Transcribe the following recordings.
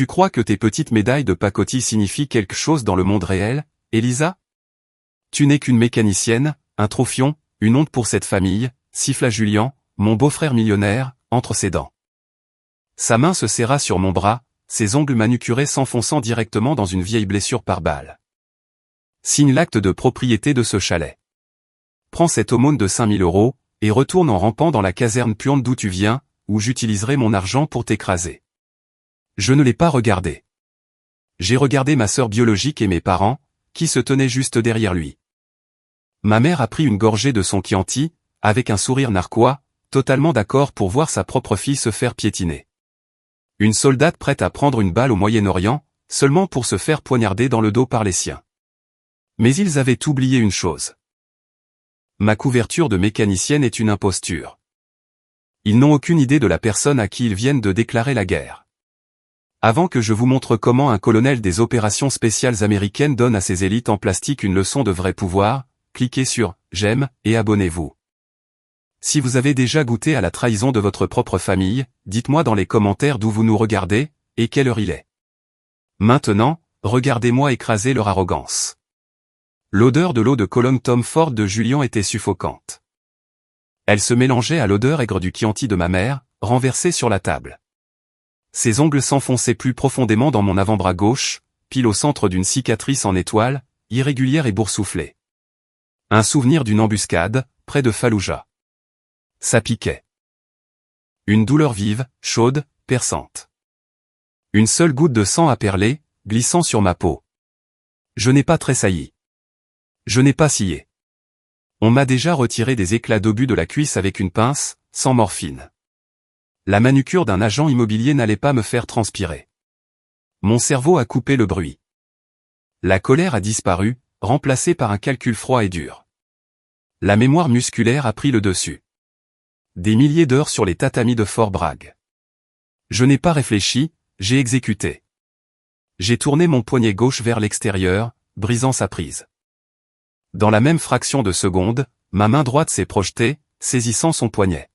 Tu crois que tes petites médailles de pacotille signifient quelque chose dans le monde réel, Elisa? Tu n'es qu'une mécanicienne, un trophion, une honte pour cette famille, siffla Julien, mon beau-frère millionnaire, entre ses dents. Sa main se serra sur mon bras, ses ongles manucurés s'enfonçant directement dans une vieille blessure par balle. Signe l'acte de propriété de ce chalet. Prends cette aumône de 5 000 €, et retourne en rampant dans la caserne puante d'où tu viens, où j'utiliserai mon argent pour t'écraser. Je ne l'ai pas regardé. J'ai regardé ma sœur biologique et mes parents, qui se tenaient juste derrière lui. Ma mère a pris une gorgée de son Chianti, avec un sourire narquois, totalement d'accord pour voir sa propre fille se faire piétiner. Une soldate prête à prendre une balle au Moyen-Orient, seulement pour se faire poignarder dans le dos par les siens. Mais ils avaient oublié une chose. Ma couverture de mécanicienne est une imposture. Ils n'ont aucune idée de la personne à qui ils viennent de déclarer la guerre. Avant que je vous montre comment un colonel des opérations spéciales américaines donne à ses élites en plastique une leçon de vrai pouvoir, cliquez sur « J'aime » et abonnez-vous. Si vous avez déjà goûté à la trahison de votre propre famille, dites-moi dans les commentaires d'où vous nous regardez, et quelle heure il est. Maintenant, regardez-moi écraser leur arrogance. L'odeur de l'eau de Cologne Tom Ford de Julien était suffocante. Elle se mélangeait à l'odeur aigre du Chianti de ma mère, renversée sur la table. Ses ongles s'enfonçaient plus profondément dans mon avant-bras gauche, pile au centre d'une cicatrice en étoile, irrégulière et boursouflée. Un souvenir d'une embuscade, près de Fallujah. Ça piquait. Une douleur vive, chaude, perçante. Une seule goutte de sang a perlé, glissant sur ma peau. Je n'ai pas tressailli. Je n'ai pas scié. On m'a déjà retiré des éclats d'obus de la cuisse avec une pince, sans morphine. La manucure d'un agent immobilier n'allait pas me faire transpirer. Mon cerveau a coupé le bruit. La colère a disparu, remplacée par un calcul froid et dur. La mémoire musculaire a pris le dessus. Des milliers d'heures sur les tatamis de Fort Bragg. Je n'ai pas réfléchi, j'ai exécuté. J'ai tourné mon poignet gauche vers l'extérieur, brisant sa prise. Dans la même fraction de seconde, ma main droite s'est projetée, saisissant son poignet.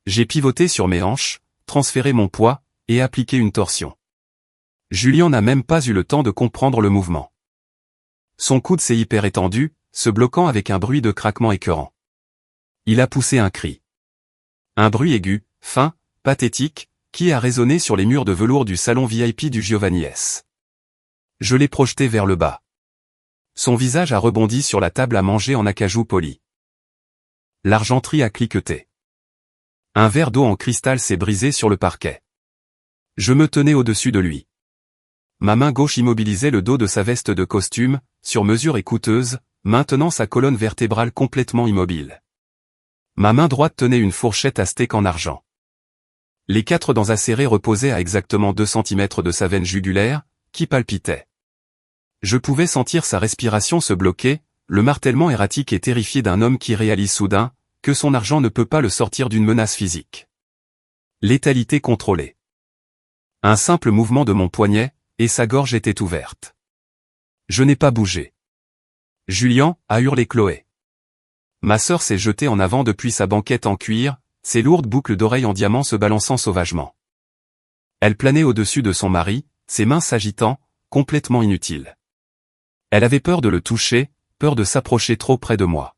J'ai pivoté sur mes hanches, transféré mon poids, et appliqué une torsion. Julien n'a même pas eu le temps de comprendre le mouvement. Son coude s'est hyper étendu, se bloquant avec un bruit de craquement écœurant. Il a poussé un cri. Un bruit aigu, fin, pathétique, qui a résonné sur les murs de velours du salon VIP du Giovanni S. Je l'ai projeté vers le bas. Son visage a rebondi sur la table à manger en acajou poli. L'argenterie a cliqueté. Un verre d'eau en cristal s'est brisé sur le parquet. Je me tenais au-dessus de lui. Ma main gauche immobilisait le dos de sa veste de costume, sur mesure et coûteuse, maintenant sa colonne vertébrale complètement immobile. Ma main droite tenait une fourchette à steak en argent. Les 4 dents acérées reposaient à exactement 2 cm de sa veine jugulaire, qui palpitait. Je pouvais sentir sa respiration se bloquer, le martèlement erratique et terrifié d'un homme qui réalise soudain, que son argent ne peut pas le sortir d'une menace physique. Létalité contrôlée. Un simple mouvement de mon poignet, et sa gorge était ouverte. Je n'ai pas bougé. Julien, a hurlé Chloé. Ma sœur s'est jetée en avant depuis sa banquette en cuir, ses lourdes boucles d'oreilles en diamant se balançant sauvagement. Elle planait au-dessus de son mari, ses mains s'agitant, complètement inutiles. Elle avait peur de le toucher, peur de s'approcher trop près de moi.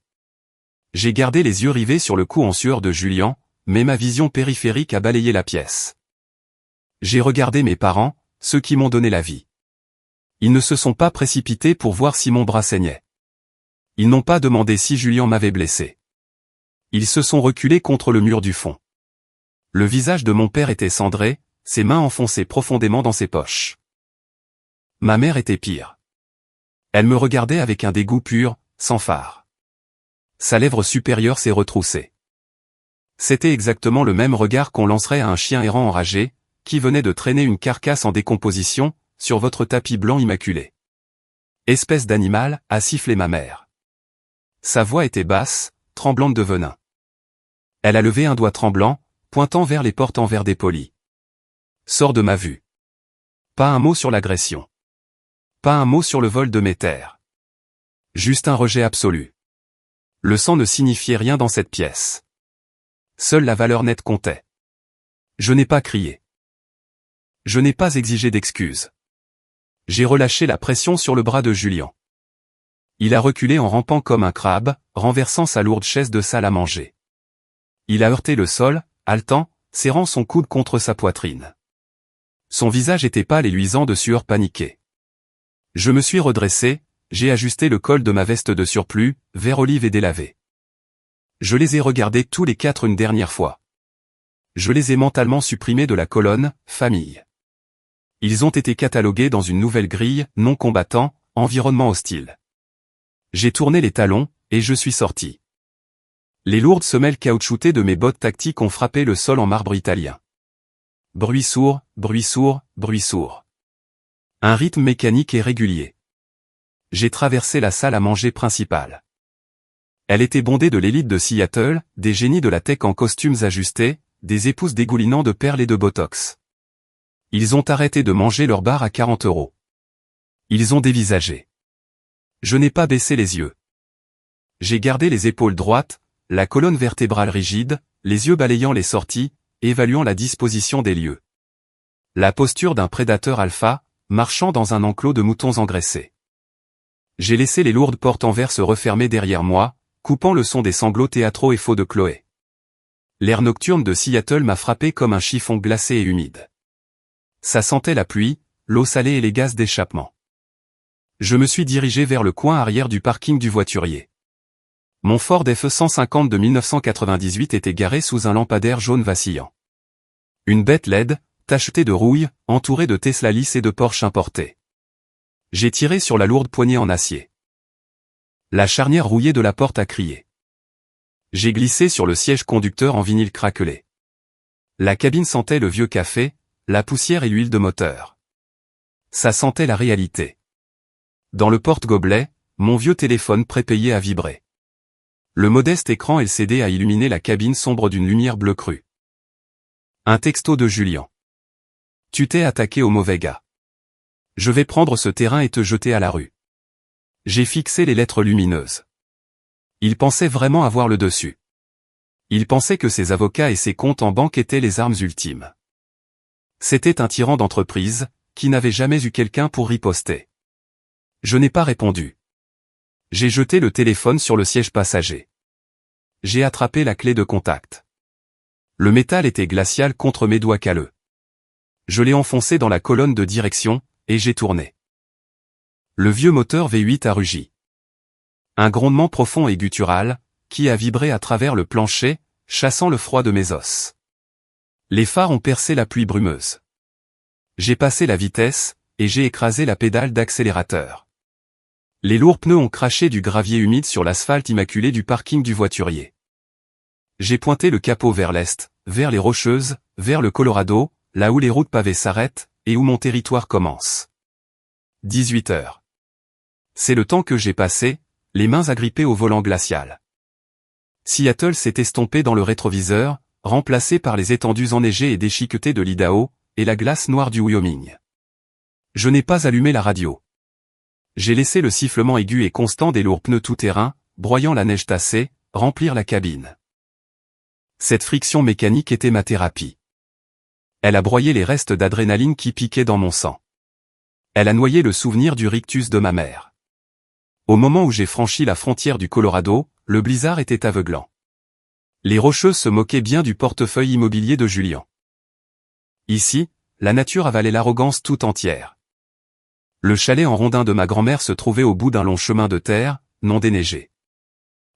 J'ai gardé les yeux rivés sur le cou en sueur de Julien, mais ma vision périphérique a balayé la pièce. J'ai regardé mes parents, ceux qui m'ont donné la vie. Ils ne se sont pas précipités pour voir si mon bras saignait. Ils n'ont pas demandé si Julien m'avait blessé. Ils se sont reculés contre le mur du fond. Le visage de mon père était cendré, ses mains enfoncées profondément dans ses poches. Ma mère était pire. Elle me regardait avec un dégoût pur, sans phare. Sa lèvre supérieure s'est retroussée. C'était exactement le même regard qu'on lancerait à un chien errant enragé, qui venait de traîner une carcasse en décomposition, sur votre tapis blanc immaculé. Espèce d'animal, a sifflé ma mère. Sa voix était basse, tremblante de venin. Elle a levé un doigt tremblant, pointant vers les portes en verre dépoli. Sors de ma vue. Pas un mot sur l'agression. Pas un mot sur le vol de mes terres. Juste un rejet absolu. Le sang ne signifiait rien dans cette pièce. Seule la valeur nette comptait. Je n'ai pas crié. Je n'ai pas exigé d'excuses. J'ai relâché la pression sur le bras de Julien. Il a reculé en rampant comme un crabe, renversant sa lourde chaise de salle à manger. Il a heurté le sol, haletant, serrant son coude contre sa poitrine. Son visage était pâle et luisant de sueur paniquée. Je me suis redressé, j'ai ajusté le col de ma veste de surplus, vert olive et délavé. Je les ai regardés tous les 4 une dernière fois. Je les ai mentalement supprimés de la colonne « Famille ». Ils ont été catalogués dans une nouvelle grille « Non combattant, environnement hostile ». J'ai tourné les talons, et je suis sorti. Les lourdes semelles caoutchoutées de mes bottes tactiques ont frappé le sol en marbre italien. Bruit sourd, bruit sourd, bruit sourd. Un rythme mécanique et régulier. J'ai traversé la salle à manger principale. Elle était bondée de l'élite de Seattle, des génies de la tech en costumes ajustés, des épouses dégoulinant de perles et de botox. Ils ont arrêté de manger leur bar à 40 €. Ils ont dévisagé. Je n'ai pas baissé les yeux. J'ai gardé les épaules droites, la colonne vertébrale rigide, les yeux balayant les sorties, évaluant la disposition des lieux. La posture d'un prédateur alpha, marchant dans un enclos de moutons engraissés. J'ai laissé les lourdes portes en verre se refermer derrière moi, coupant le son des sanglots théâtraux et faux de Chloé. L'air nocturne de Seattle m'a frappé comme un chiffon glacé et humide. Ça sentait la pluie, l'eau salée et les gaz d'échappement. Je me suis dirigé vers le coin arrière du parking du voiturier. Mon Ford F-150 de 1998 était garé sous un lampadaire jaune vacillant. Une bête laide, tachetée de rouille, entourée de Tesla lisses et de Porsche importés. J'ai tiré sur la lourde poignée en acier. La charnière rouillée de la porte a crié. J'ai glissé sur le siège conducteur en vinyle craquelé. La cabine sentait le vieux café, la poussière et l'huile de moteur. Ça sentait la réalité. Dans le porte-gobelet, mon vieux téléphone prépayé a vibré. Le modeste écran LCD a illuminé la cabine sombre d'une lumière bleue crue. Un texto de Julien. Tu t'es attaqué au mauvais gars. Je vais prendre ce terrain et te jeter à la rue. J'ai fixé les lettres lumineuses. Il pensait vraiment avoir le dessus. Il pensait que ses avocats et ses comptes en banque étaient les armes ultimes. C'était un tyran d'entreprise, qui n'avait jamais eu quelqu'un pour riposter. Je n'ai pas répondu. J'ai jeté le téléphone sur le siège passager. J'ai attrapé la clé de contact. Le métal était glacial contre mes doigts calleux. Je l'ai enfoncé dans la colonne de direction, et j'ai tourné. Le vieux moteur V8 a rugi. Un grondement profond et guttural, qui a vibré à travers le plancher, chassant le froid de mes os. Les phares ont percé la pluie brumeuse. J'ai passé la vitesse, et j'ai écrasé la pédale d'accélérateur. Les lourds pneus ont craché du gravier humide sur l'asphalte immaculé du parking du voiturier. J'ai pointé le capot vers l'est, vers les Rocheuses, vers le Colorado, là où les routes pavées s'arrêtent, et où mon territoire commence. 18 heures. C'est le temps que j'ai passé, les mains agrippées au volant glacial. Seattle s'est estompé dans le rétroviseur, remplacé par les étendues enneigées et déchiquetées de l'Idaho, et la glace noire du Wyoming. Je n'ai pas allumé la radio. J'ai laissé le sifflement aigu et constant des lourds pneus tout-terrain, broyant la neige tassée, remplir la cabine. Cette friction mécanique était ma thérapie. Elle a broyé les restes d'adrénaline qui piquaient dans mon sang. Elle a noyé le souvenir du rictus de ma mère. Au moment où j'ai franchi la frontière du Colorado, le blizzard était aveuglant. Les Rocheuses se moquaient bien du portefeuille immobilier de Julien. Ici, la nature avalait l'arrogance tout entière. Le chalet en rondin de ma grand-mère se trouvait au bout d'un long chemin de terre, non déneigé.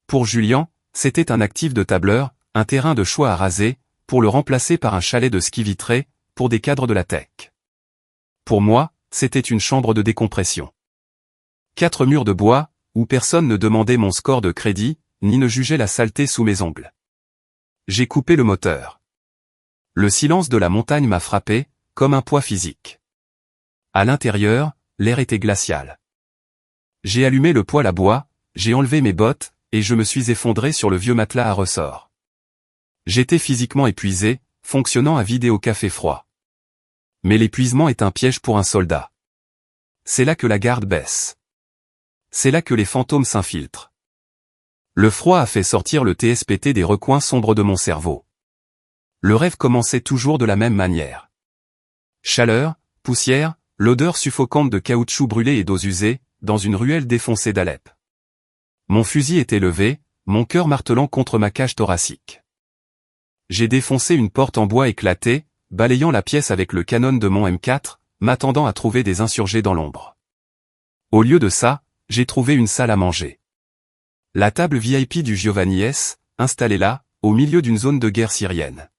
Pour Julien, c'était un actif de tableur, un terrain de choix à raser, pour le remplacer par un chalet de ski vitré, pour des cadres de la tech. Pour moi, c'était une chambre de décompression. 4 murs de bois, où personne ne demandait mon score de crédit, ni ne jugeait la saleté sous mes ongles. J'ai coupé le moteur. Le silence de la montagne m'a frappé, comme un poids physique. À l'intérieur, l'air était glacial. J'ai allumé le poêle à bois, j'ai enlevé mes bottes, et je me suis effondré sur le vieux matelas à ressort. J'étais physiquement épuisé, fonctionnant à vide et au café froid. Mais l'épuisement est un piège pour un soldat. C'est là que la garde baisse. C'est là que les fantômes s'infiltrent. Le froid a fait sortir le TSPT des recoins sombres de mon cerveau. Le rêve commençait toujours de la même manière. Chaleur, poussière, l'odeur suffocante de caoutchouc brûlé et d'eaux usées, dans une ruelle défoncée d'Alep. Mon fusil était levé, mon cœur martelant contre ma cage thoracique. J'ai défoncé une porte en bois éclatée, balayant la pièce avec le canon de mon M4, m'attendant à trouver des insurgés dans l'ombre. Au lieu de ça, j'ai trouvé une salle à manger. La table VIP du Giovanni S, installée là, au milieu d'une zone de guerre syrienne.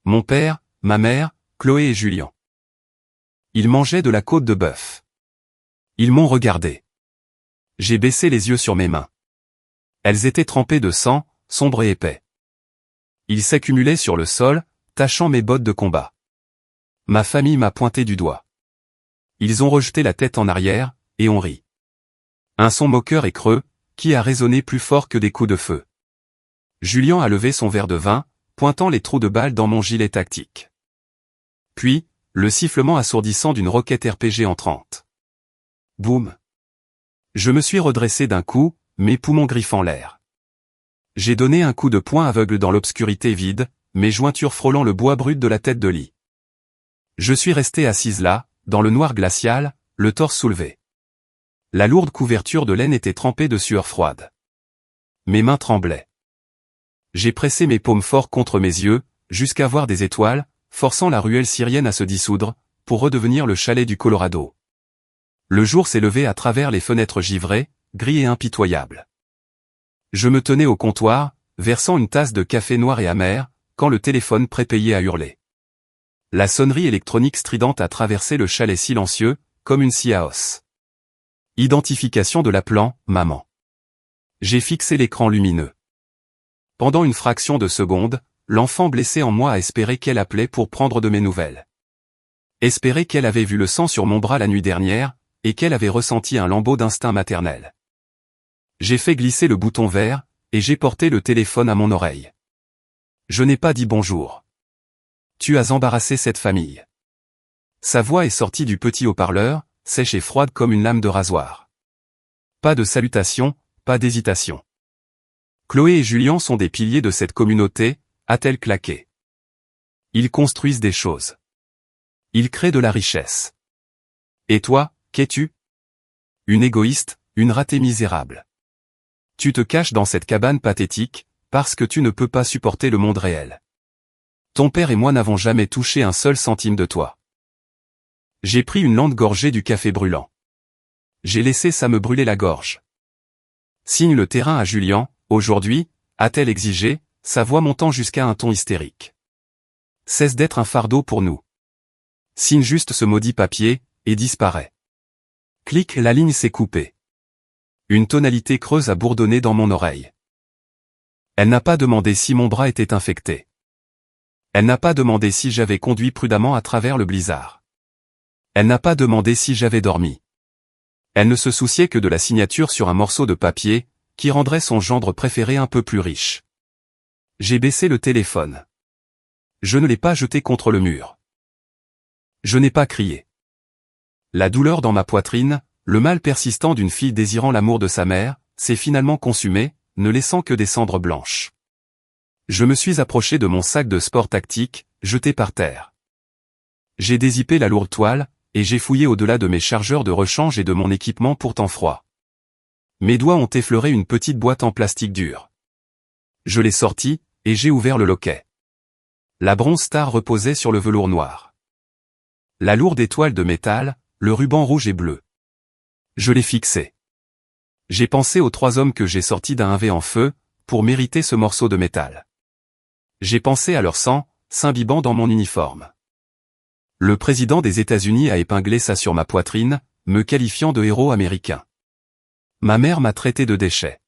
Mon père, ma mère, Chloé et Julien. Ils mangeaient de la côte de bœuf. Ils m'ont regardé. J'ai baissé les yeux sur mes mains. Elles étaient trempées de sang, sombres et épais. Ils s'accumulaient sur le sol, tachant mes bottes de combat. Ma famille m'a pointé du doigt. Ils ont rejeté la tête en arrière, et ont ri. Un son moqueur et creux, qui a résonné plus fort que des coups de feu. Julien a levé son verre de vin, pointant les trous de balles dans mon gilet tactique. Puis, le sifflement assourdissant d'une roquette RPG entrante. Boum. Je me suis redressé d'un coup, mes poumons griffant l'air. J'ai donné un coup de poing aveugle dans l'obscurité vide, mes jointures frôlant le bois brut de la tête de lit. Je suis resté assise là, dans le noir glacial, le torse soulevé. La lourde couverture de laine était trempée de sueur froide. Mes mains tremblaient. J'ai pressé mes paumes fort contre mes yeux, jusqu'à voir des étoiles, forçant la ruelle syrienne à se dissoudre, pour redevenir le chalet du Colorado. Le jour s'est levé à travers les fenêtres givrées, gris et impitoyable. Je me tenais au comptoir, versant une tasse de café noir et amer, quand le téléphone prépayé a hurlé. La sonnerie électronique stridente a traversé le chalet silencieux, comme une scie à os. Identification de l'appelant, maman. J'ai fixé l'écran lumineux. Pendant une fraction de seconde, l'enfant blessé en moi a espéré qu'elle appelait pour prendre de mes nouvelles. Espérer qu'elle avait vu le sang sur mon bras la nuit dernière, et qu'elle avait ressenti un lambeau d'instinct maternel. J'ai fait glisser le bouton vert, et j'ai porté le téléphone à mon oreille. Je n'ai pas dit bonjour. Tu as embarrassé cette famille. Sa voix est sortie du petit haut-parleur, sèche et froide comme une lame de rasoir. Pas de salutation, pas d'hésitation. Chloé et Julien sont des piliers de cette communauté, a-t-elle claqué. Ils construisent des choses. Ils créent de la richesse. Et toi, qu'es-tu? Une égoïste, une ratée misérable. Tu te caches dans cette cabane pathétique, parce que tu ne peux pas supporter le monde réel. Ton père et moi n'avons jamais touché un seul centime de toi. J'ai pris une lente gorgée du café brûlant. J'ai laissé ça me brûler la gorge. Signe le terrain à Julien, aujourd'hui, a-t-elle exigé, sa voix montant jusqu'à un ton hystérique. Cesse d'être un fardeau pour nous. Signe juste ce maudit papier, et disparaît. Clic, la ligne s'est coupée. Une tonalité creuse a bourdonné dans mon oreille. Elle n'a pas demandé si mon bras était infecté. Elle n'a pas demandé si j'avais conduit prudemment à travers le blizzard. Elle n'a pas demandé si j'avais dormi. Elle ne se souciait que de la signature sur un morceau de papier, qui rendrait son gendre préféré un peu plus riche. J'ai baissé le téléphone. Je ne l'ai pas jeté contre le mur. Je n'ai pas crié. La douleur dans ma poitrine, le mal persistant d'une fille désirant l'amour de sa mère, s'est finalement consumé, ne laissant que des cendres blanches. Je me suis approché de mon sac de sport tactique, jeté par terre. J'ai dézippé la lourde toile, et j'ai fouillé au-delà de mes chargeurs de rechange et de mon équipement pourtant froid. Mes doigts ont effleuré une petite boîte en plastique dur. Je l'ai sortie, et j'ai ouvert le loquet. La bronze star reposait sur le velours noir. La lourde étoile de métal, le ruban rouge et bleu. Je l'ai fixé. J'ai pensé aux 3 hommes que j'ai sortis d'un 1V en feu, pour mériter ce morceau de métal. J'ai pensé à leur sang, s'imbibant dans mon uniforme. Le président des États-Unis a épinglé ça sur ma poitrine, me qualifiant de héros américain. Ma mère m'a traité de déchet.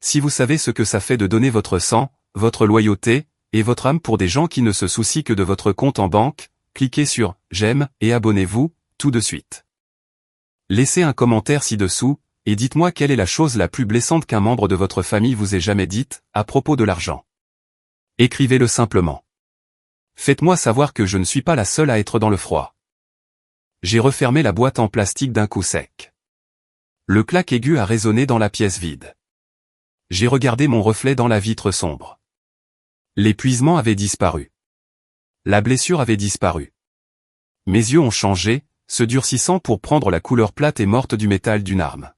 Si vous savez ce que ça fait de donner votre sang, votre loyauté, et votre âme pour des gens qui ne se soucient que de votre compte en banque, cliquez sur « J'aime » et abonnez-vous, tout de suite. Laissez un commentaire ci-dessous, et dites-moi quelle est la chose la plus blessante qu'un membre de votre famille vous ait jamais dite, à propos de l'argent. Écrivez-le simplement. Faites-moi savoir que je ne suis pas la seule à être dans le froid. J'ai refermé la boîte en plastique d'un coup sec. Le clac aigu a résonné dans la pièce vide. J'ai regardé mon reflet dans la vitre sombre. L'épuisement avait disparu. La blessure avait disparu. mes yeux ont changé, se durcissant pour prendre la couleur plate et morte du métal d'une arme.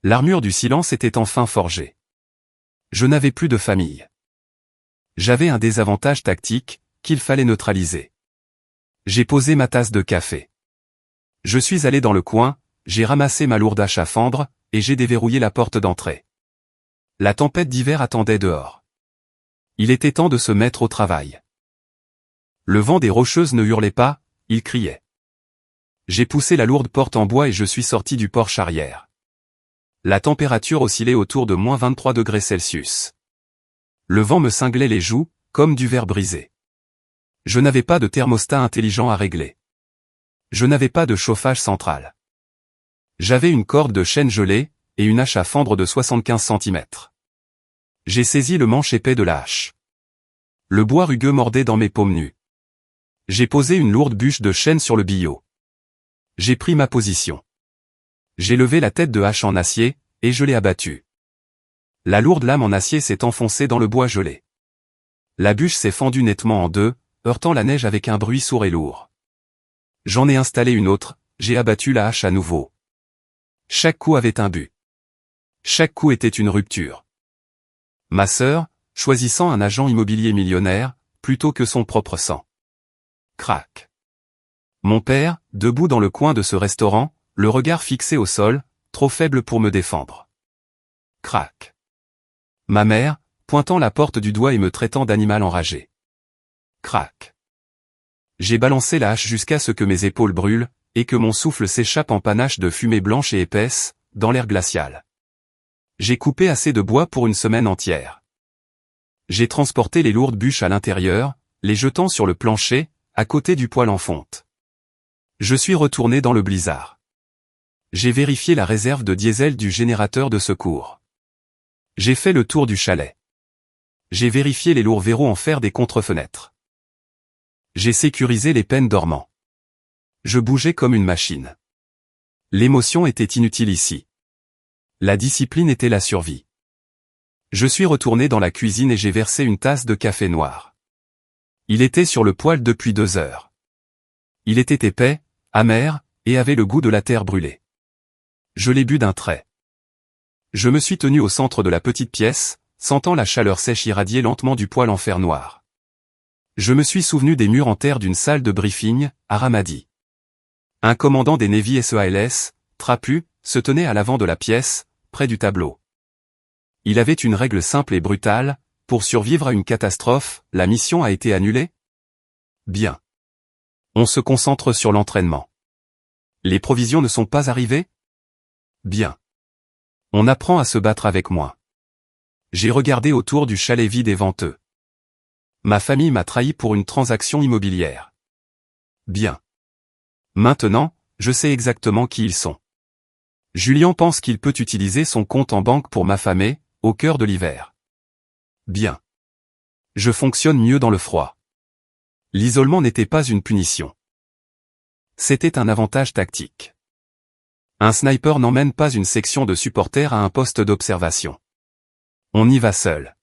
L'armure du silence était enfin forgée. Je n'avais plus de famille. J'avais un désavantage tactique, qu'il fallait neutraliser. J'ai posé ma tasse de café. Je suis allé dans le coin, j'ai ramassé ma lourde hache à fendre, et j'ai déverrouillé la porte d'entrée. La tempête d'hiver attendait dehors. Il était temps de se mettre au travail. Le vent des Rocheuses ne hurlait pas, il criait. J'ai poussé la lourde porte en bois et je suis sorti du porche arrière. La température oscillait autour de -23°C. Le vent me cinglait les joues, comme du verre brisé. Je n'avais pas de thermostat intelligent à régler. Je n'avais pas de chauffage central. J'avais une corde de chêne gelée, et une hache à fendre de 75 cm. J'ai saisi le manche épais de la hache. Le bois rugueux mordait dans mes paumes nues. J'ai posé une lourde bûche de chêne sur le billot. J'ai pris ma position. J'ai levé la tête de hache en acier, et je l'ai abattue. La lourde lame en acier s'est enfoncée dans le bois gelé. La bûche s'est fendue nettement en deux, heurtant la neige avec un bruit sourd et lourd. J'en ai installé une autre, j'ai abattu la hache à nouveau. Chaque coup avait un but. Chaque coup était une rupture. Ma sœur, choisissant un agent immobilier millionnaire, plutôt que son propre sang. Crac. Mon père, debout dans le coin de ce restaurant, le regard fixé au sol, trop faible pour me défendre. Crac. Ma mère, pointant la porte du doigt et me traitant d'animal enragé. Crac. J'ai balancé la hache jusqu'à ce que mes épaules brûlent, et que mon souffle s'échappe en panache de fumée blanche et épaisse, dans l'air glacial. J'ai coupé assez de bois pour une semaine entière. J'ai transporté les lourdes bûches à l'intérieur, les jetant sur le plancher, à côté du poêle en fonte. Je suis retourné dans le blizzard. J'ai vérifié la réserve de diesel du générateur de secours. J'ai fait le tour du chalet. J'ai vérifié les lourds verrous en fer des contre-fenêtres. J'ai sécurisé les peines dormants. Je bougeais comme une machine. L'émotion était inutile ici. La discipline était la survie. Je suis retourné dans la cuisine et j'ai versé une tasse de café noir. Il était sur le poêle depuis 2 heures. Il était épais, amer, et avait le goût de la terre brûlée. Je l'ai bu d'un trait. Je me suis tenu au centre de la petite pièce, sentant la chaleur sèche irradier lentement du poêle en fer noir. Je me suis souvenu des murs en terre d'une salle de briefing, à Ramadi. Un commandant des Navy SEALS, trapu, se tenait à l'avant de la pièce, près du tableau. Il avait une règle simple et brutale, pour survivre à une catastrophe, la mission a été annulée? Bien. On se concentre sur l'entraînement. Les provisions ne sont pas arrivées? Bien. On apprend à se battre avec moins. J'ai regardé autour du chalet vide et venteux. Ma famille m'a trahi pour une transaction immobilière. Bien. Maintenant, je sais exactement qui ils sont. Julien pense qu'il peut utiliser son compte en banque pour m'affamer, au cœur de l'hiver. Bien. Je fonctionne mieux dans le froid. L'isolement n'était pas une punition. C'était un avantage tactique. Un sniper n'emmène pas une section de supporters à un poste d'observation. On y va seul.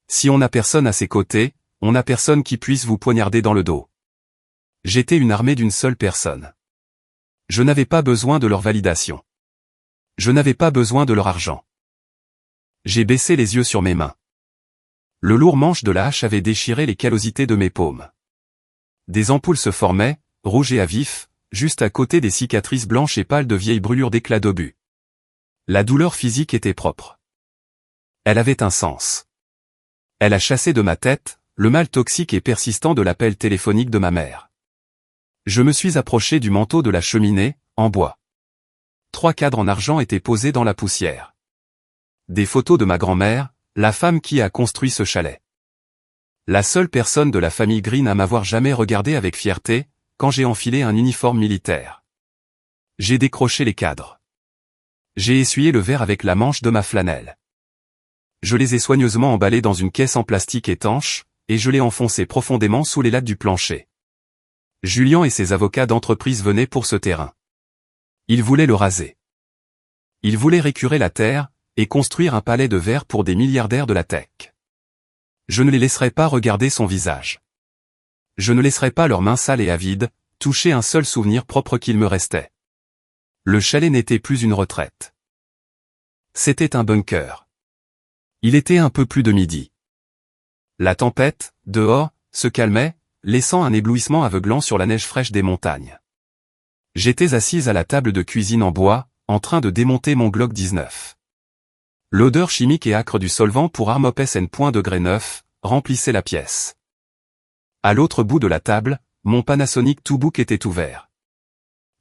Si on n'a personne à ses côtés, on n'a personne qui puisse vous poignarder dans le dos. J'étais une armée d'une seule personne. Je n'avais pas besoin de leur validation. Je n'avais pas besoin de leur argent. J'ai baissé les yeux sur mes mains. Le lourd manche de la hache avait déchiré les callosités de mes paumes. Des ampoules se formaient, rouges et à vif, juste à côté des cicatrices blanches et pâles de vieilles brûlures d'éclats d'obus. La douleur physique était propre. Elle avait un sens. Elle a chassé de ma tête, le mal toxique et persistant de l'appel téléphonique de ma mère. Je me suis approché du manteau de la cheminée, en bois. 3 cadres en argent étaient posés dans la poussière. Des photos de ma grand-mère, la femme qui a construit ce chalet. La seule personne de la famille Green à m'avoir jamais regardé avec fierté, quand j'ai enfilé un uniforme militaire. J'ai décroché les cadres. J'ai essuyé le verre avec la manche de ma flanelle. Je les ai soigneusement emballés dans une caisse en plastique étanche, et je l'ai enfoncé profondément sous les lattes du plancher. Julien et ses avocats d'entreprise venaient pour ce terrain. Ils voulaient le raser. Ils voulaient récurer la terre, et construire un palais de verre pour des milliardaires de la tech. Je ne les laisserai pas regarder son visage. Je ne laisserai pas leurs mains sales et avides toucher un seul souvenir propre qu'il me restait. Le chalet n'était plus une retraite. C'était un bunker. Il était un peu plus de midi. La tempête, dehors, se calmait, laissant un éblouissement aveuglant sur la neige fraîche des montagnes. J'étais assise à la table de cuisine en bois, en train de démonter mon Glock 19. L'odeur chimique et âcre du solvant pour Armop S.9 remplissait la pièce. À l'autre bout de la table, mon Panasonic Toubook était ouvert.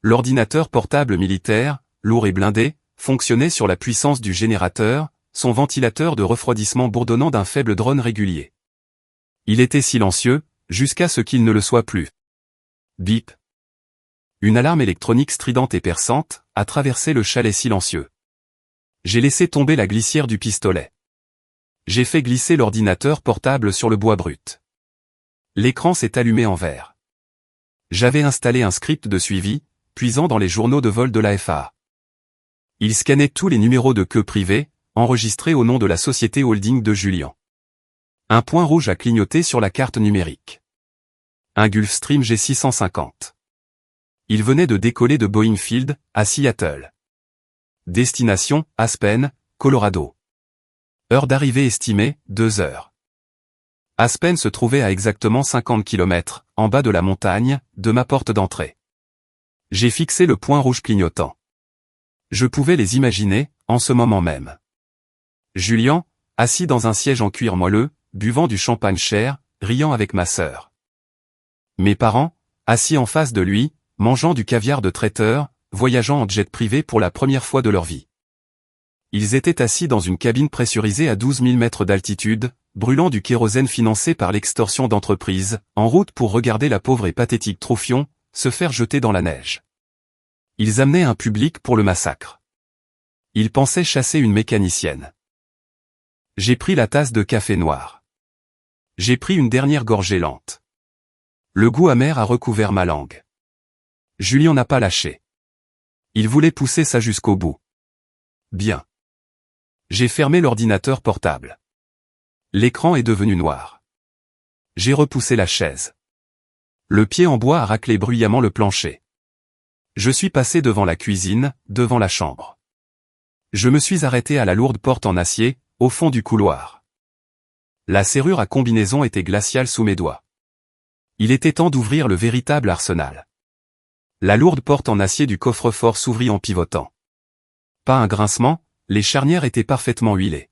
L'ordinateur portable militaire, lourd et blindé, fonctionnait sur la puissance du générateur, son ventilateur de refroidissement bourdonnant d'un faible drone régulier. Il était silencieux, jusqu'à ce qu'il ne le soit plus. Bip. Une alarme électronique stridente et perçante a traversé le chalet silencieux. J'ai laissé tomber la glissière du pistolet. J'ai fait glisser l'ordinateur portable sur le bois brut. L'écran s'est allumé en vert. J'avais installé un script de suivi, puisant dans les journaux de vol de la FAA. Il scannait tous les numéros de queue privés, enregistrés au nom de la société holding de Julian. Un point rouge a clignoté sur la carte numérique. Un Gulfstream G650. Il venait de décoller de Boeing Field, à Seattle. Destination, Aspen, Colorado. Heure d'arrivée estimée, 2 heures. Aspen se trouvait à exactement 50 km, en bas de la montagne, de ma porte d'entrée. J'ai fixé le point rouge clignotant. Je pouvais les imaginer, en ce moment même. Julian, assis dans un siège en cuir moelleux, buvant du champagne cher, riant avec ma sœur. Mes parents, assis en face de lui, mangeant du caviar de traiteur, voyageant en jet privé pour la première fois de leur vie. Ils étaient assis dans une cabine pressurisée à 12 000 mètres d'altitude, brûlant du kérosène financé par l'extorsion d'entreprise, en route pour regarder la pauvre et pathétique Troufion se faire jeter dans la neige. Ils amenaient un public pour le massacre. Ils pensaient chasser une mécanicienne. J'ai pris la tasse de café noir. J'ai pris une dernière gorgée lente. Le goût amer a recouvert ma langue. Julian n'a pas lâché. Il voulait pousser ça jusqu'au bout. Bien. J'ai fermé l'ordinateur portable. L'écran est devenu noir. J'ai repoussé la chaise. Le pied en bois a raclé bruyamment le plancher. Je suis passé devant la cuisine, devant la chambre. Je me suis arrêté à la lourde porte en acier, au fond du couloir. La serrure à combinaison était glaciale sous mes doigts. Il était temps d'ouvrir le véritable arsenal. La lourde porte en acier du coffre-fort s'ouvrit en pivotant. Pas un grincement, les charnières étaient parfaitement huilées.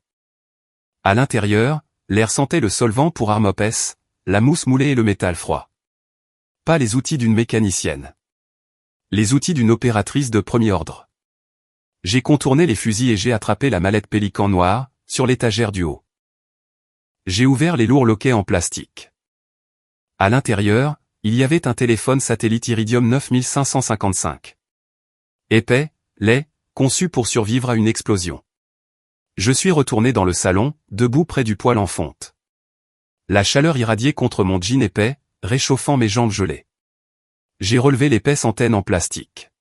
À l'intérieur, l'air sentait le solvant pour Armop S, la mousse moulée et le métal froid. Pas les outils d'une mécanicienne. Les outils d'une opératrice de premier ordre. J'ai contourné les fusils et j'ai attrapé la mallette Pélican noire, sur l'étagère du haut. J'ai ouvert les lourds loquets en plastique. À l'intérieur, il y avait un téléphone satellite Iridium 9555. Épais, laid, conçu pour survivre à une explosion. Je suis retourné dans le salon, debout près du poêle en fonte. La chaleur irradiait contre mon jean épais, réchauffant mes jambes gelées. J'ai relevé l'épaisse antenne en plastique.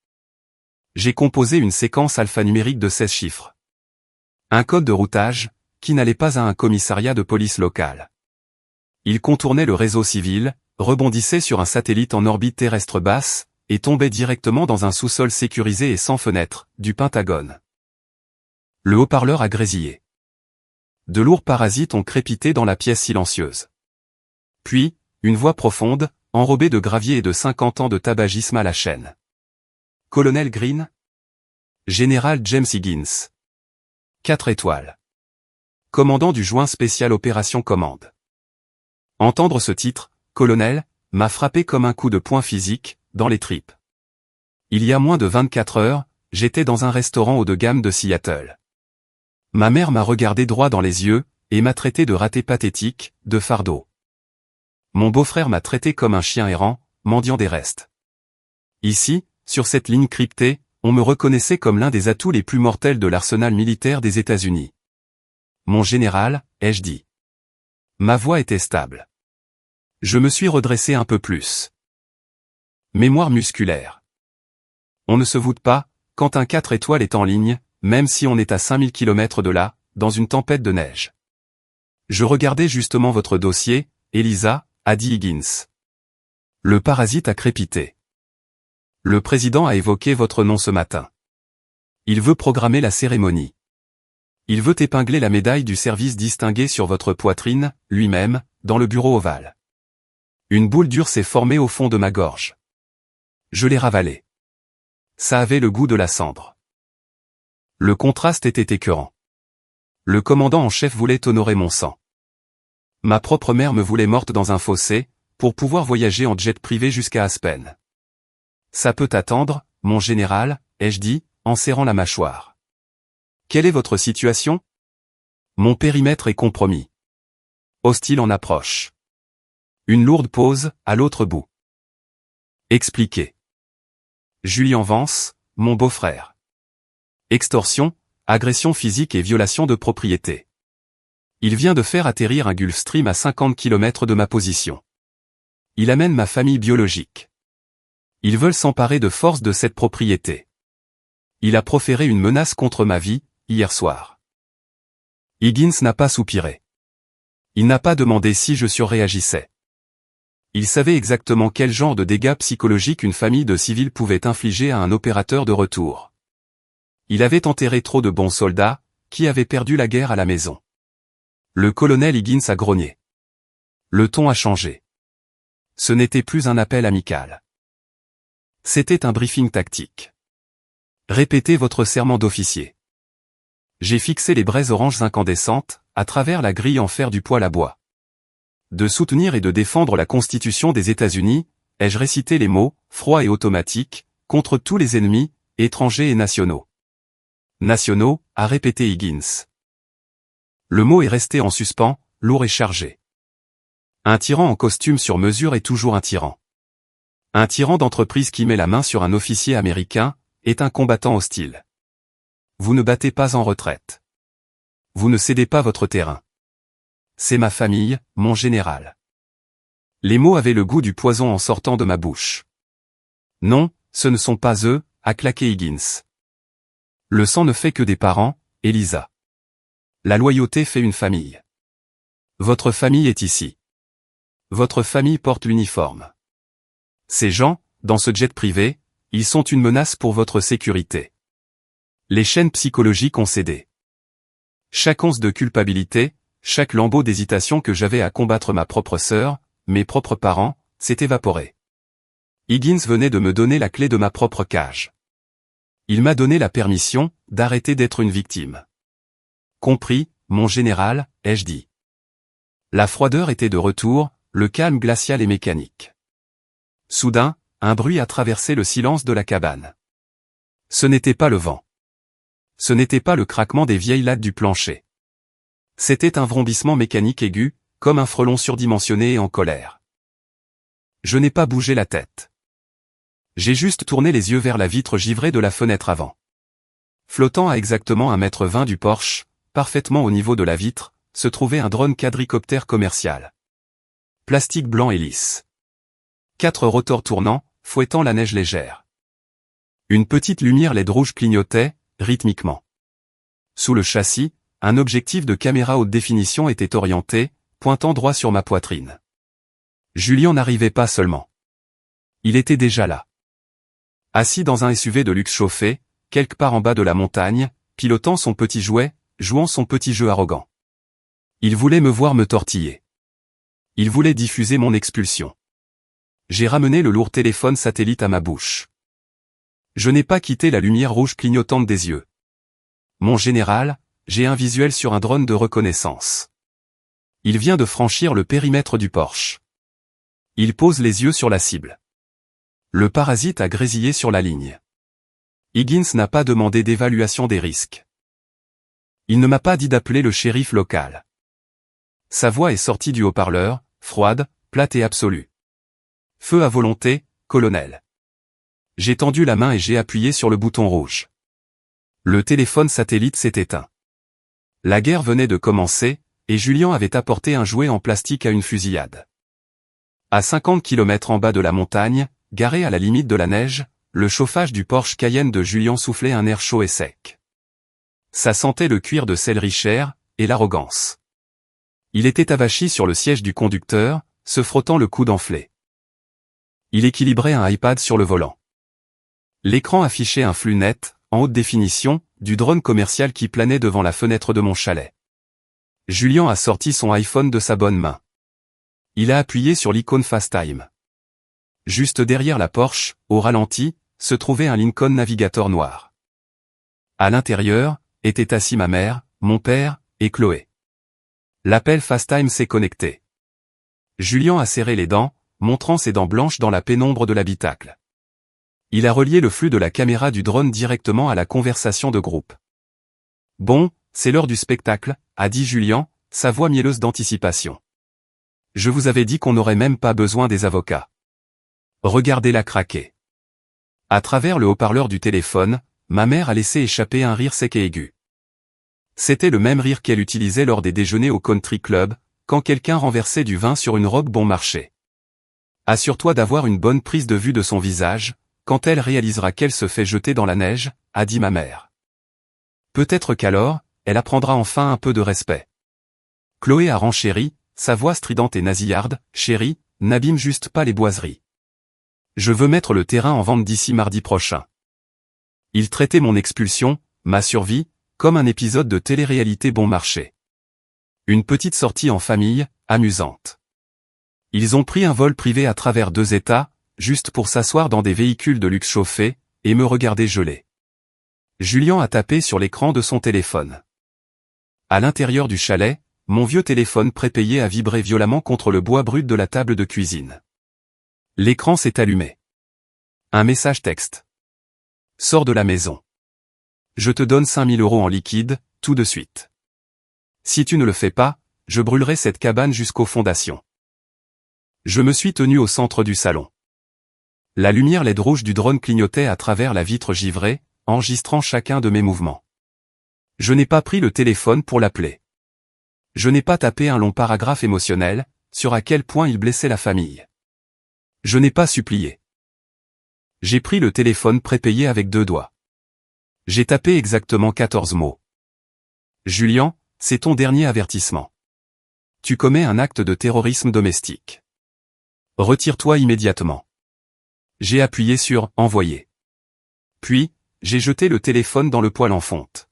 J'ai composé une séquence alphanumérique de 16 chiffres. Un code de routage, qui n'allait pas à un commissariat de police local. Il contournait le réseau civil, rebondissait sur un satellite en orbite terrestre basse, et tombait directement dans un sous-sol sécurisé et sans fenêtre, du Pentagone. Le haut-parleur a grésillé. De lourds parasites ont crépité dans la pièce silencieuse. Puis, une voix profonde, enrobée de gravier et de 50 ans de tabagisme à la chaîne. Colonel Green? Général James Higgins. 4 étoiles. Commandant du joint spécial Opération Commande. Entendre ce titre, colonel, m'a frappé comme un coup de poing physique, dans les tripes. Il y a moins de 24 heures, j'étais dans un restaurant haut de gamme de Seattle. Ma mère m'a regardé droit dans les yeux, et m'a traité de raté pathétique, de fardeau. Mon beau-frère m'a traité comme un chien errant, mendiant des restes. Ici, sur cette ligne cryptée, on me reconnaissait comme l'un des atouts les plus mortels de l'arsenal militaire des États-Unis. Mon général, ai-je dit. Ma voix était stable. Je me suis redressé un peu plus. Mémoire musculaire. On ne se voûte pas, quand un 4 étoiles est en ligne, même si on est à 5000 km de là, dans une tempête de neige. Je regardais justement votre dossier, Elisa, a dit Higgins. Le parasite a crépité. Le président a évoqué votre nom ce matin. Il veut programmer la cérémonie. Il veut épingler la médaille du service distingué sur votre poitrine, lui-même, dans le bureau ovale. Une boule dure s'est formée au fond de ma gorge. Je l'ai ravalée. Ça avait le goût de la cendre. Le contraste était écœurant. Le commandant en chef voulait honorer mon sang. Ma propre mère me voulait morte dans un fossé, pour pouvoir voyager en jet privé jusqu'à Aspen. Ça peut attendre, mon général, ai-je dit, en serrant la mâchoire. Quelle est votre situation? Mon périmètre est compromis. Hostile en approche. Une lourde pause, à l'autre bout. Expliquez. Julian Vance, mon beau-frère. Extorsion, agression physique et violation de propriété. Il vient de faire atterrir un Gulfstream à 50 km de ma position. Il amène ma famille biologique. Ils veulent s'emparer de force de cette propriété. Il a proféré une menace contre ma vie, hier soir. Higgins n'a pas soupiré. Il n'a pas demandé si je surréagissais. Il savait exactement quel genre de dégâts psychologiques une famille de civils pouvait infliger à un opérateur de retour. Il avait enterré trop de bons soldats, qui avaient perdu la guerre à la maison. Le colonel Higgins a grogné. Le ton a changé. Ce n'était plus un appel amical. C'était un briefing tactique. Répétez votre serment d'officier. J'ai fixé les braises oranges incandescentes, à travers la grille en fer du poêle à bois. De soutenir et de défendre la Constitution des États-Unis, ai-je récité les mots, froids et automatiques, contre tous les ennemis, étrangers et nationaux. Nationaux, a répété Higgins. Le mot est resté en suspens, lourd et chargé. Un tyran en costume sur mesure est toujours un tyran. Un tyran d'entreprise qui met la main sur un officier américain, est un combattant hostile. Vous ne battez pas en retraite. Vous ne cédez pas votre terrain. C'est ma famille, mon général. Les mots avaient le goût du poison en sortant de ma bouche. Non, ce ne sont pas eux, a claqué Higgins. Le sang ne fait que des parents, Elisa. La loyauté fait une famille. Votre famille est ici. Votre famille porte l'uniforme. Ces gens, dans ce jet privé, ils sont une menace pour votre sécurité. Les chaînes psychologiques ont cédé. Chaque once de culpabilité, chaque lambeau d'hésitation que j'avais à combattre ma propre sœur, mes propres parents, s'est évaporé. Higgins venait de me donner la clé de ma propre cage. Il m'a donné la permission d'arrêter d'être une victime. Compris, mon général, ai-je dit. La froideur était de retour, le calme glacial et mécanique. Soudain, un bruit a traversé le silence de la cabane. Ce n'était pas le vent. Ce n'était pas le craquement des vieilles lattes du plancher. C'était un vrombissement mécanique aigu, comme un frelon surdimensionné et en colère. Je n'ai pas bougé la tête. J'ai juste tourné les yeux vers la vitre givrée de la fenêtre avant. Flottant à exactement 1,20 m du porche, parfaitement au niveau de la vitre, se trouvait un drone quadricoptère commercial. Plastique blanc et lisse. 4 rotors tournants, fouettant la neige légère. Une petite lumière LED rouge clignotait, rythmiquement. Sous le châssis, un objectif de caméra haute définition était orienté, pointant droit sur ma poitrine. Julian n'arrivait pas seulement. Il était déjà là. Assis dans un SUV de luxe chauffé, quelque part en bas de la montagne, pilotant son petit jouet, jouant son petit jeu arrogant. Il voulait me voir me tortiller. Il voulait diffuser mon expulsion. J'ai ramené le lourd téléphone satellite à ma bouche. Je n'ai pas quitté la lumière rouge clignotante des yeux. Mon général, j'ai un visuel sur un drone de reconnaissance. Il vient de franchir le périmètre du Porsche. Il pose les yeux sur la cible. Le parasite a grésillé sur la ligne. Higgins n'a pas demandé d'évaluation des risques. Il ne m'a pas dit d'appeler le shérif local. Sa voix est sortie du haut-parleur, froide, plate et absolue. Feu à volonté, colonel. J'ai tendu la main et j'ai appuyé sur le bouton rouge. Le téléphone satellite s'est éteint. La guerre venait de commencer, et Julian avait apporté un jouet en plastique à une fusillade. À 50 km en bas de la montagne, garé à la limite de la neige, le chauffage du Porsche Cayenne de Julian soufflait un air chaud et sec. Ça sentait le cuir de céleri cher, et l'arrogance. Il était avachi sur le siège du conducteur, se frottant le coude enflé. Il équilibrait un iPad sur le volant. L'écran affichait un flux net, en haute définition, du drone commercial qui planait devant la fenêtre de mon chalet. Julien a sorti son iPhone de sa bonne main. Il a appuyé sur l'icône FaceTime. Juste derrière la Porsche, au ralenti, se trouvait un Lincoln Navigator noir. À l'intérieur, étaient assis ma mère, mon père, et Chloé. L'appel FaceTime s'est connecté. Julien a serré les dents, montrant ses dents blanches dans la pénombre de l'habitacle. Il a relié le flux de la caméra du drone directement à la conversation de groupe. « Bon, c'est l'heure du spectacle », a dit Julien, sa voix mielleuse d'anticipation. « Je vous avais dit qu'on n'aurait même pas besoin des avocats. Regardez-la craquer. » À travers le haut-parleur du téléphone, ma mère a laissé échapper un rire sec et aigu. C'était le même rire qu'elle utilisait lors des déjeuners au country club, quand quelqu'un renversait du vin sur une robe bon marché. Assure-toi d'avoir une bonne prise de vue de son visage, quand elle réalisera qu'elle se fait jeter dans la neige, a dit ma mère. Peut-être qu'alors, elle apprendra enfin un peu de respect. Chloé a renchéri, sa voix stridente et nasillarde, « Chérie, n'abîme juste pas les boiseries. Je veux mettre le terrain en vente d'ici mardi prochain. » Il traitait mon expulsion, ma survie, comme un épisode de télé-réalité bon marché. Une petite sortie en famille, amusante. Ils ont pris un vol privé à travers 2 États, juste pour s'asseoir dans des véhicules de luxe chauffés, et me regarder geler. Julien a tapé sur l'écran de son téléphone. À l'intérieur du chalet, mon vieux téléphone prépayé a vibré violemment contre le bois brut de la table de cuisine. L'écran s'est allumé. Un message texte. Sors de la maison. Je te donne 5 000 € en liquide, tout de suite. Si tu ne le fais pas, je brûlerai cette cabane jusqu'aux fondations. Je me suis tenu au centre du salon. La lumière LED rouge du drone clignotait à travers la vitre givrée, enregistrant chacun de mes mouvements. Je n'ai pas pris le téléphone pour l'appeler. Je n'ai pas tapé un long paragraphe émotionnel, sur à quel point il blessait la famille. Je n'ai pas supplié. J'ai pris le téléphone prépayé avec 2 doigts. J'ai tapé exactement 14 mots. Julien, c'est ton dernier avertissement. Tu commets un acte de terrorisme domestique. Retire-toi immédiatement. J'ai appuyé sur « Envoyer ». Puis, j'ai jeté le téléphone dans le poêle en fonte.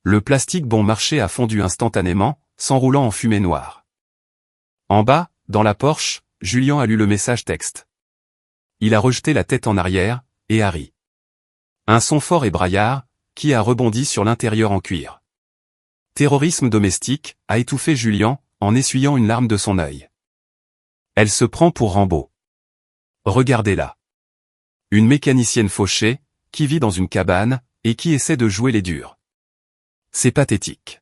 Le plastique bon marché a fondu instantanément, s'enroulant en fumée noire. En bas, dans la Porsche, Julien a lu le message texte. Il a rejeté la tête en arrière, et a ri. Un son fort et braillard, qui a rebondi sur l'intérieur en cuir. Terrorisme domestique, a étouffé Julien, en essuyant une larme de son œil. Elle se prend pour Rambo. Regardez-la. Une mécanicienne fauchée, qui vit dans une cabane, et qui essaie de jouer les durs. C'est pathétique.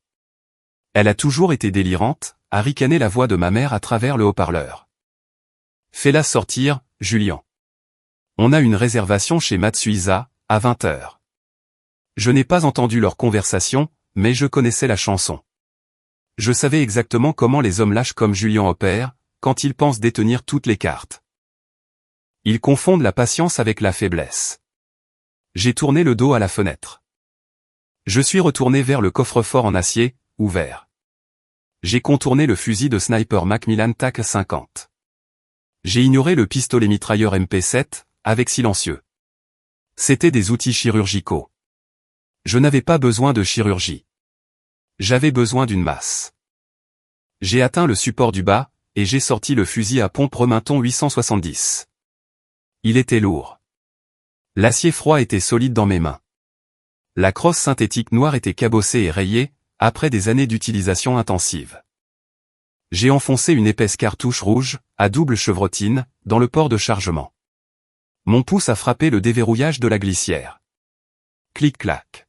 Elle a toujours été délirante, a ricané la voix de ma mère à travers le haut-parleur. Fais-la sortir, Julien. On a une réservation chez Matsuisa, à 20h. Je n'ai pas entendu leur conversation, mais je connaissais la chanson. Je savais exactement comment les hommes lâches comme Julien opèrent, quand ils pensent détenir toutes les cartes. Ils confondent la patience avec la faiblesse. J'ai tourné le dos à la fenêtre. Je suis retourné vers le coffre-fort en acier, ouvert. J'ai contourné le fusil de sniper Macmillan TAC 50. J'ai ignoré le pistolet mitrailleur MP7, avec silencieux. C'étaient des outils chirurgicaux. Je n'avais pas besoin de chirurgie. J'avais besoin d'une masse. J'ai atteint le support du bas, et j'ai sorti le fusil à pompe Remington 870. Il était lourd. L'acier froid était solide dans mes mains. La crosse synthétique noire était cabossée et rayée, après des années d'utilisation intensive. J'ai enfoncé une épaisse cartouche rouge, à double chevrotine, dans le port de chargement. Mon pouce a frappé le déverrouillage de la glissière. Clic-clac.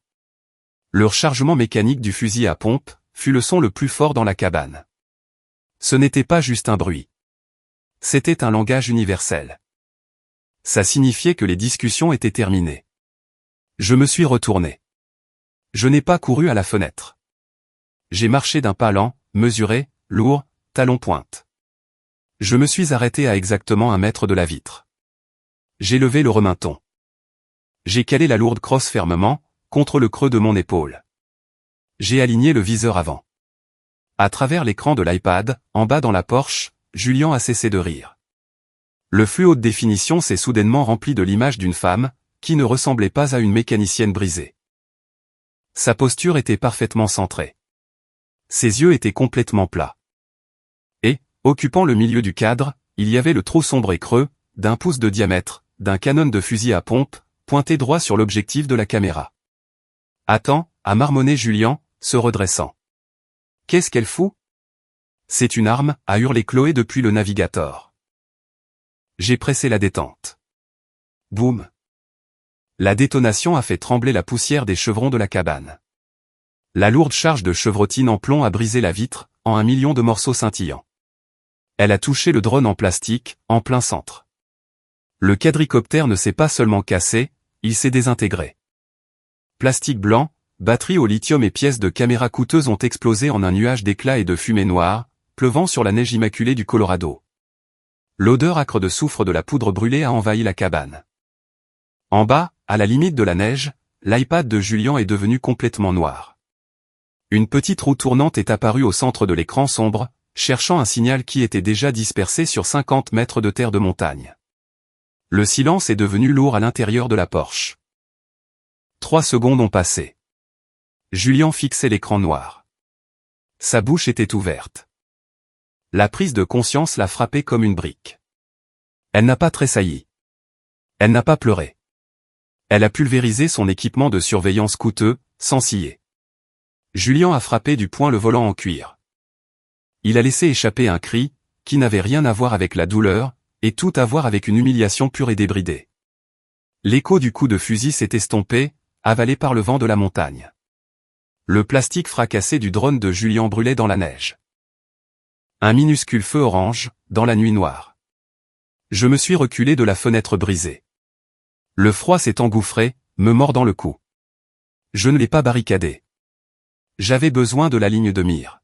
Le rechargement mécanique du fusil à pompe fut le son le plus fort dans la cabane. Ce n'était pas juste un bruit. C'était un langage universel. Ça signifiait que les discussions étaient terminées. Je me suis retourné. Je n'ai pas couru à la fenêtre. J'ai marché d'un pas lent, mesuré, lourd, talon-pointe. Je me suis arrêté à exactement 1 mètre de la vitre. J'ai levé le Remington. J'ai calé la lourde crosse fermement, contre le creux de mon épaule. J'ai aligné le viseur avant. À travers l'écran de l'iPad, en bas dans la Porsche, Julien a cessé de rire. Le flux haute définition s'est soudainement rempli de l'image d'une femme, qui ne ressemblait pas à une mécanicienne brisée. Sa posture était parfaitement centrée. Ses yeux étaient complètement plats. Et, occupant le milieu du cadre, il y avait le trou sombre et creux, d'1 pouce de diamètre, d'un canon de fusil à pompe, pointé droit sur l'objectif de la caméra. « Attends » a marmonné Julien, se redressant. « Qu'est-ce qu'elle fout ?»« C'est une arme » a hurlé Chloé depuis le navigateur. J'ai pressé la détente. Boum. La détonation a fait trembler la poussière des chevrons de la cabane. La lourde charge de chevrotine en plomb a brisé la vitre, en 1 million de morceaux scintillants. Elle a touché le drone en plastique, en plein centre. Le quadricoptère ne s'est pas seulement cassé, il s'est désintégré. Plastique blanc, batterie au lithium et pièces de caméra coûteuses ont explosé en un nuage d'éclats et de fumée noire, pleuvant sur la neige immaculée du Colorado. L'odeur âcre de soufre de la poudre brûlée a envahi la cabane. En bas, à la limite de la neige, l'iPad de Julien est devenu complètement noir. Une petite roue tournante est apparue au centre de l'écran sombre, cherchant un signal qui était déjà dispersé sur 50 mètres de terre de montagne. Le silence est devenu lourd à l'intérieur de la Porsche. 3 secondes ont passé. Julien fixait l'écran noir. Sa bouche était ouverte. La prise de conscience l'a frappé comme une brique. Elle n'a pas tressailli. Elle n'a pas pleuré. Elle a pulvérisé son équipement de surveillance coûteux, sans ciller. Julien a frappé du poing le volant en cuir. Il a laissé échapper un cri, qui n'avait rien à voir avec la douleur, et tout à voir avec une humiliation pure et débridée. L'écho du coup de fusil s'est estompé, avalé par le vent de la montagne. Le plastique fracassé du drone de Julien brûlait dans la neige. Un minuscule feu orange, dans la nuit noire. Je me suis reculé de la fenêtre brisée. Le froid s'est engouffré, me mordant le cou. Je ne l'ai pas barricadé. J'avais besoin de la ligne de mire.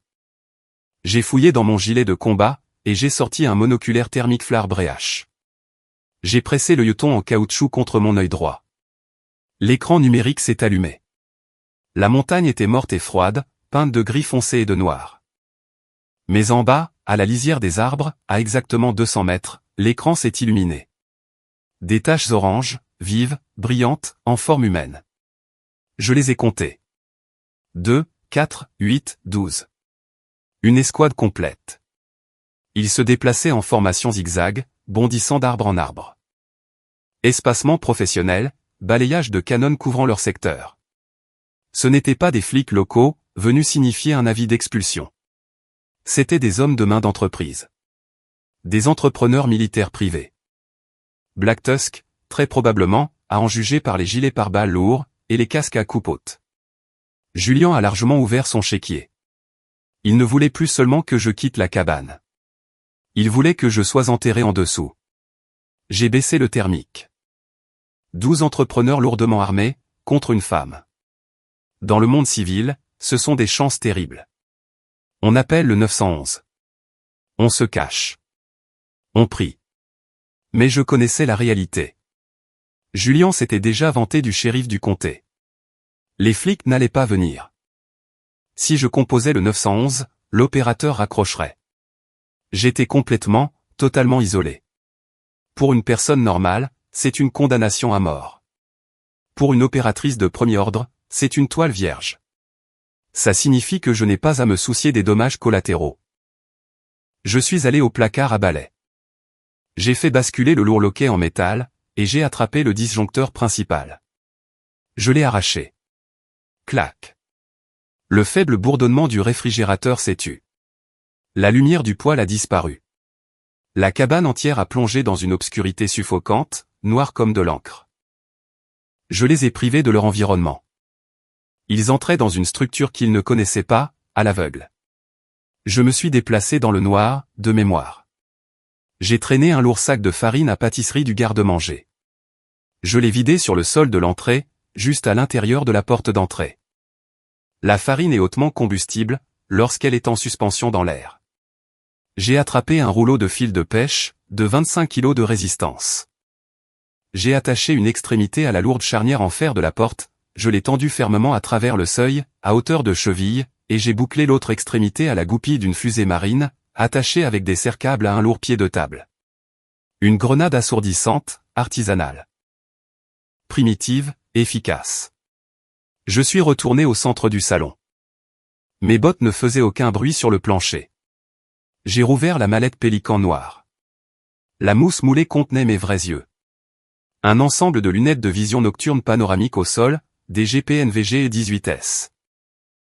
J'ai fouillé dans mon gilet de combat, et j'ai sorti un monoculaire thermique Flar BH. J'ai pressé le yeton en caoutchouc contre mon œil droit. L'écran numérique s'est allumé. La montagne était morte et froide, peinte de gris foncé et de noir. Mais en bas, à la lisière des arbres, à exactement 200 mètres, l'écran s'est illuminé. Des taches oranges, vives, brillantes, en forme humaine. Je les ai comptées. 2, 4, 8, 12. Une escouade complète. Ils se déplaçaient en formation zigzag, bondissant d'arbre en arbre. Espacement professionnel, balayage de canons couvrant leur secteur. Ce n'étaient pas des flics locaux, venus signifier un avis d'expulsion. C'étaient des hommes de main d'entreprise. Des entrepreneurs militaires privés. Black Tusk, très probablement, à en juger par les gilets pare-balles lourds, et les casques à coupe haute. Julien a largement ouvert son chéquier. Il ne voulait plus seulement que je quitte la cabane. Il voulait que je sois enterré en dessous. J'ai baissé le thermique. 12 entrepreneurs lourdement armés, contre une femme. Dans le monde civil, ce sont des chances terribles. On appelle le 911. On se cache. On prie. Mais je connaissais la réalité. Julien s'était déjà vanté du shérif du comté. Les flics n'allaient pas venir. Si je composais le 911, l'opérateur raccrocherait. J'étais complètement, totalement isolé. Pour une personne normale, c'est une condamnation à mort. Pour une opératrice de premier ordre, c'est une toile vierge. Ça signifie que je n'ai pas à me soucier des dommages collatéraux. Je suis allé au placard à balai. J'ai fait basculer le lourd loquet en métal, et j'ai attrapé le disjoncteur principal. Je l'ai arraché. Clac. Le faible bourdonnement du réfrigérateur s'est tu. La lumière du poêle a disparu. La cabane entière a plongé dans une obscurité suffocante, noire comme de l'encre. Je les ai privés de leur environnement. Ils entraient dans une structure qu'ils ne connaissaient pas, à l'aveugle. Je me suis déplacé dans le noir, de mémoire. J'ai traîné un lourd sac de farine à pâtisserie du garde-manger. Je l'ai vidé sur le sol de l'entrée, juste à l'intérieur de la porte d'entrée. La farine est hautement combustible, lorsqu'elle est en suspension dans l'air. J'ai attrapé un rouleau de fil de pêche, de 25 kg de résistance. J'ai attaché une extrémité à la lourde charnière en fer de la porte, je l'ai tendue fermement à travers le seuil, à hauteur de cheville, et j'ai bouclé l'autre extrémité à la goupille d'une fusée marine, attachée avec des serre-câbles à un lourd pied de table. Une grenade assourdissante, artisanale. Primitive, efficace. Je suis retourné au centre du salon. Mes bottes ne faisaient aucun bruit sur le plancher. J'ai rouvert la mallette pélican noire. La mousse moulée contenait mes vrais yeux. Un ensemble de lunettes de vision nocturne panoramique au sol, des GPNVG 18S.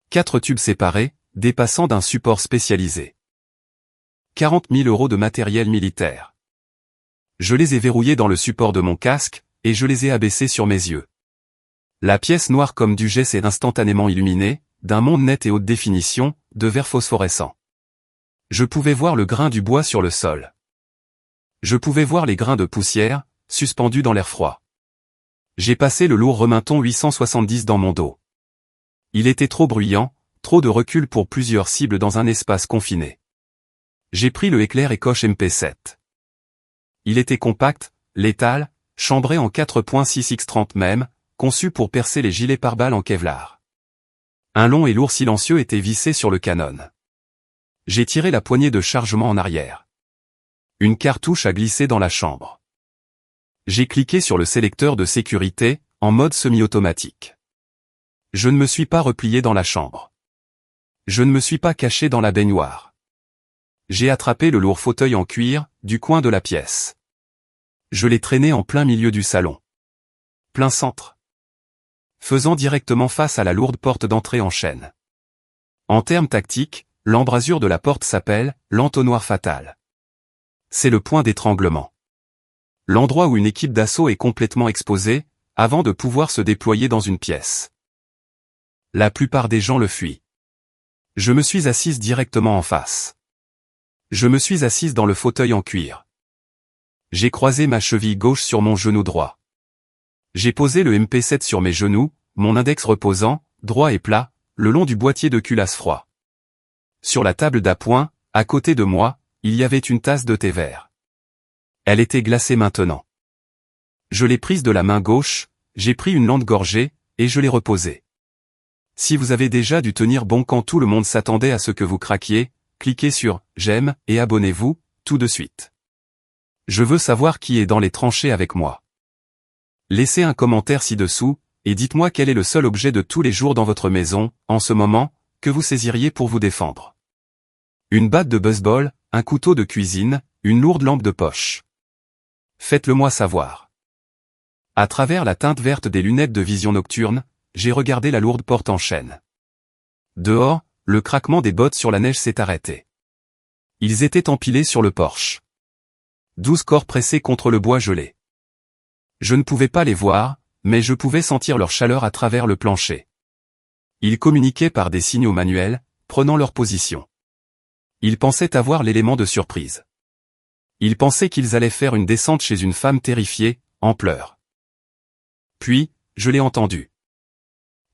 4 tubes séparés, dépassant d'un support spécialisé. 40 000 € de matériel militaire. Je les ai verrouillés dans le support de mon casque, et je les ai abaissés sur mes yeux. La pièce noire comme du jet s'est instantanément illuminée, d'un monde net et haute définition, de vert phosphorescent. Je pouvais voir le grain du bois sur le sol. Je pouvais voir les grains de poussière, suspendus dans l'air froid. J'ai passé le lourd Remington 870 dans mon dos. Il était trop bruyant, trop de recul pour plusieurs cibles dans un espace confiné. J'ai pris le Éclair Écoche MP7. Il était compact, létal, chambré en 4.6x30 même, conçu pour percer les gilets pare-balles en Kevlar. Un long et lourd silencieux était vissé sur le canon. J'ai tiré la poignée de chargement en arrière. Une cartouche a glissé dans la chambre. J'ai cliqué sur le sélecteur de sécurité, en mode semi-automatique. Je ne me suis pas replié dans la chambre. Je ne me suis pas caché dans la baignoire. J'ai attrapé le lourd fauteuil en cuir, du coin de la pièce. Je l'ai traîné en plein milieu du salon. Plein centre. Faisant directement face à la lourde porte d'entrée en chêne. En termes tactiques, l'embrasure de la porte s'appelle l'entonnoir fatal. C'est le point d'étranglement. L'endroit où une équipe d'assaut est complètement exposée, avant de pouvoir se déployer dans une pièce. La plupart des gens le fuient. Je me suis assise directement en face. Je me suis assise dans le fauteuil en cuir. J'ai croisé ma cheville gauche sur mon genou droit. J'ai posé le MP7 sur mes genoux, mon index reposant, droit et plat, le long du boîtier de culasse froid. Sur la table d'appoint, à côté de moi, il y avait une tasse de thé vert. Elle était glacée maintenant. Je l'ai prise de la main gauche, j'ai pris une lente gorgée, et je l'ai reposée. Si vous avez déjà dû tenir bon quand tout le monde s'attendait à ce que vous craquiez, cliquez sur « J'aime » et abonnez-vous, tout de suite. Je veux savoir qui est dans les tranchées avec moi. Laissez un commentaire ci-dessous, et dites-moi quel est le seul objet de tous les jours dans votre maison, en ce moment, que vous saisiriez pour vous défendre. Une batte de baseball, un couteau de cuisine, une lourde lampe de poche. Faites-le moi savoir. À travers la teinte verte des lunettes de vision nocturne, j'ai regardé la lourde porte en chêne. Dehors, le craquement des bottes sur la neige s'est arrêté. Ils étaient empilés sur le porche. 12 corps pressés contre le bois gelé. Je ne pouvais pas les voir, mais je pouvais sentir leur chaleur à travers le plancher. Ils communiquaient par des signaux manuels, prenant leur position. Ils pensaient avoir l'élément de surprise. Ils pensaient qu'ils allaient faire une descente chez une femme terrifiée, en pleurs. Puis, je l'ai entendu.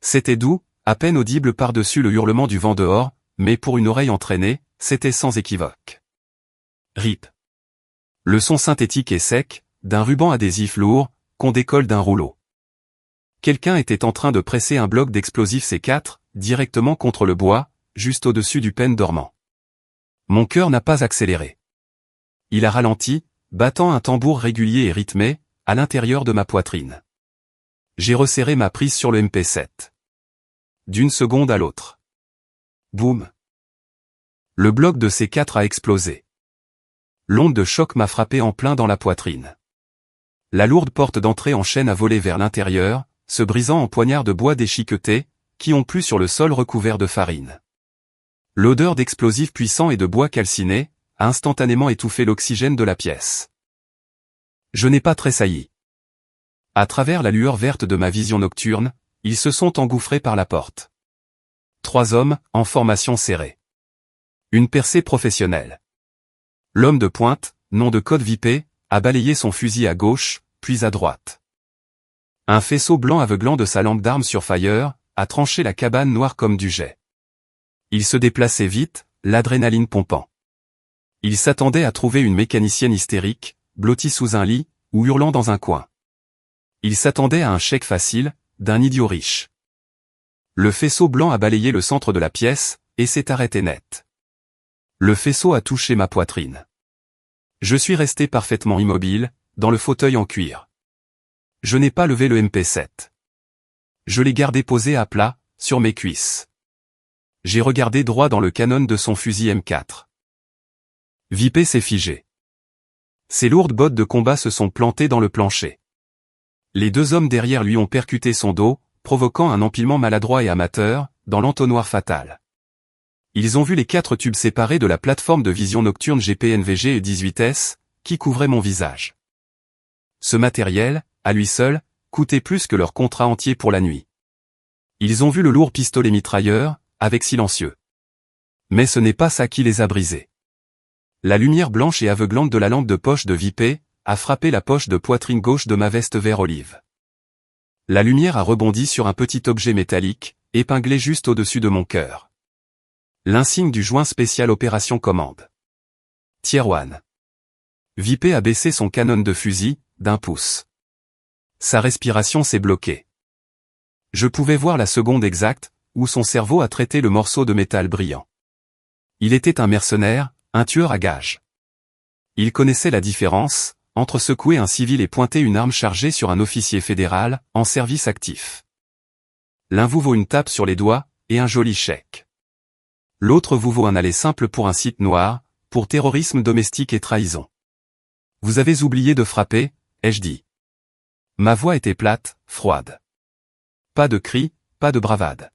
C'était doux, à peine audible par-dessus le hurlement du vent dehors, mais pour une oreille entraînée, c'était sans équivoque. RIP. Le son synthétique et sec, d'un ruban adhésif lourd, qu'on décolle d'un rouleau. Quelqu'un était en train de presser un bloc d'explosifs C4, directement contre le bois, juste au-dessus du pêne dormant. Mon cœur n'a pas accéléré. Il a ralenti, battant un tambour régulier et rythmé, à l'intérieur de ma poitrine. J'ai resserré ma prise sur le MP7. D'une seconde à l'autre. Boum. Le bloc de C4 a explosé. L'onde de choc m'a frappé en plein dans la poitrine. La lourde porte d'entrée en chêne a volé vers l'intérieur, se brisant en poignards de bois déchiquetés, qui ont plu sur le sol recouvert de farine. L'odeur d'explosifs puissants et de bois calciné a instantanément étouffé l'oxygène de la pièce. Je n'ai pas tressailli. À travers la lueur verte de ma vision nocturne, ils se sont engouffrés par la porte. 3 hommes, en formation serrée. Une percée professionnelle. L'homme de pointe, nom de code VIP, a balayé son fusil à gauche, puis à droite. Un faisceau blanc aveuglant de sa lampe d'armes sur Fire a tranché la cabane noire comme du jet. Il se déplaçait vite, l'adrénaline pompant. Il s'attendait à trouver une mécanicienne hystérique, blottie sous un lit, ou hurlant dans un coin. Il s'attendait à un chèque facile, d'un idiot riche. Le faisceau blanc a balayé le centre de la pièce, et s'est arrêté net. Le faisceau a touché ma poitrine. Je suis resté parfaitement immobile, dans le fauteuil en cuir. Je n'ai pas levé le MP7. Je l'ai gardé posé à plat, sur mes cuisses. J'ai regardé droit dans le canon de son fusil M4. Vipé s'est figé. Ses lourdes bottes de combat se sont plantées dans le plancher. Les deux hommes derrière lui ont percuté son dos, provoquant un empilement maladroit et amateur, dans l'entonnoir fatal. Ils ont vu les 4 tubes séparés de la plateforme de vision nocturne GPNVG E18S, qui couvrait mon visage. Ce matériel, à lui seul, coûtait plus que leur contrat entier pour la nuit. Ils ont vu le lourd pistolet mitrailleur, avec silencieux. Mais ce n'est pas ça qui les a brisés. La lumière blanche et aveuglante de la lampe de poche de Vipé a frappé la poche de poitrine gauche de ma veste vert olive. La lumière a rebondi sur un petit objet métallique, épinglé juste au-dessus de mon cœur. L'insigne du joint spécial Opération Commande. Tier 1. Vipé a baissé son canon de fusil, d'1 pouce. Sa respiration s'est bloquée. Je pouvais voir la seconde exacte, où son cerveau a traité le morceau de métal brillant. Il était un mercenaire, un tueur à gages. Il connaissait la différence entre secouer un civil et pointer une arme chargée sur un officier fédéral, en service actif. L'un vous vaut une tape sur les doigts, et un joli chèque. L'autre vous vaut un aller simple pour un site noir, pour terrorisme domestique et trahison. Vous avez oublié de frapper, ai-je dit. Ma voix était plate, froide. Pas de cris, pas de bravade.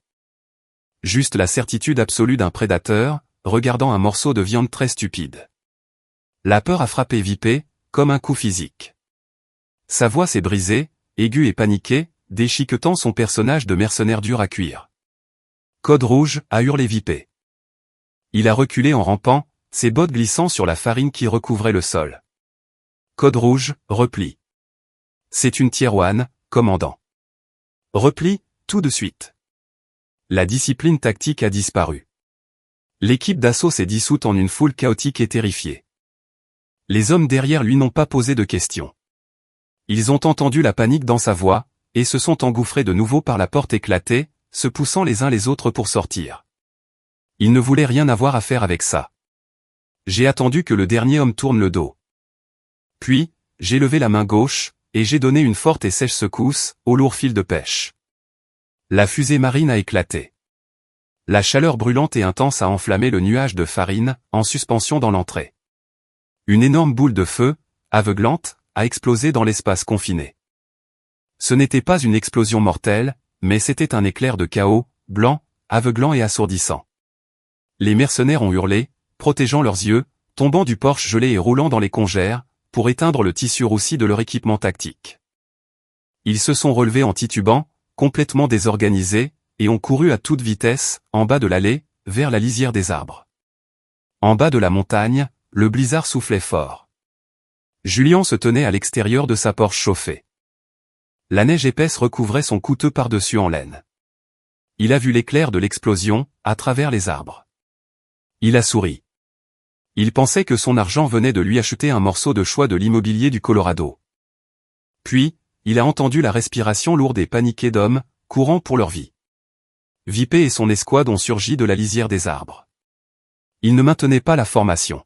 Juste la certitude absolue d'un prédateur, regardant un morceau de viande très stupide. La peur a frappé Vipé, comme un coup physique. Sa voix s'est brisée, aiguë et paniquée, déchiquetant son personnage de mercenaire dur à cuire. Code rouge, a hurlé Vipé. Il a reculé en rampant, ses bottes glissant sur la farine qui recouvrait le sol. Code rouge, repli. C'est une tier 1, commandant. Repli, tout de suite. La discipline tactique a disparu. L'équipe d'assaut s'est dissoute en une foule chaotique et terrifiée. Les hommes derrière lui n'ont pas posé de questions. Ils ont entendu la panique dans sa voix, et se sont engouffrés de nouveau par la porte éclatée, se poussant les uns les autres pour sortir. Ils ne voulaient rien avoir à faire avec ça. J'ai attendu que le dernier homme tourne le dos. Puis, j'ai levé la main gauche, et j'ai donné une forte et sèche secousse, au lourd fil de pêche. La fusée marine a éclaté. La chaleur brûlante et intense a enflammé le nuage de farine, en suspension dans l'entrée. Une énorme boule de feu, aveuglante, a explosé dans l'espace confiné. Ce n'était pas une explosion mortelle, mais c'était un éclair de chaos, blanc, aveuglant et assourdissant. Les mercenaires ont hurlé, protégeant leurs yeux, tombant du porche gelé et roulant dans les congères, pour éteindre le tissu roussi de leur équipement tactique. Ils se sont relevés en titubant, complètement désorganisés, et ont couru à toute vitesse, en bas de l'allée, vers la lisière des arbres. En bas de la montagne, le blizzard soufflait fort. Julien se tenait à l'extérieur de sa Porsche chauffée. La neige épaisse recouvrait son couteau par-dessus en laine. Il a vu l'éclair de l'explosion, à travers les arbres. Il a souri. Il pensait que son argent venait de lui acheter un morceau de choix de l'immobilier du Colorado. Puis, il a entendu la respiration lourde et paniquée d'hommes, courant pour leur vie. Vipé et son escouade ont surgi de la lisière des arbres. Ils ne maintenaient pas la formation.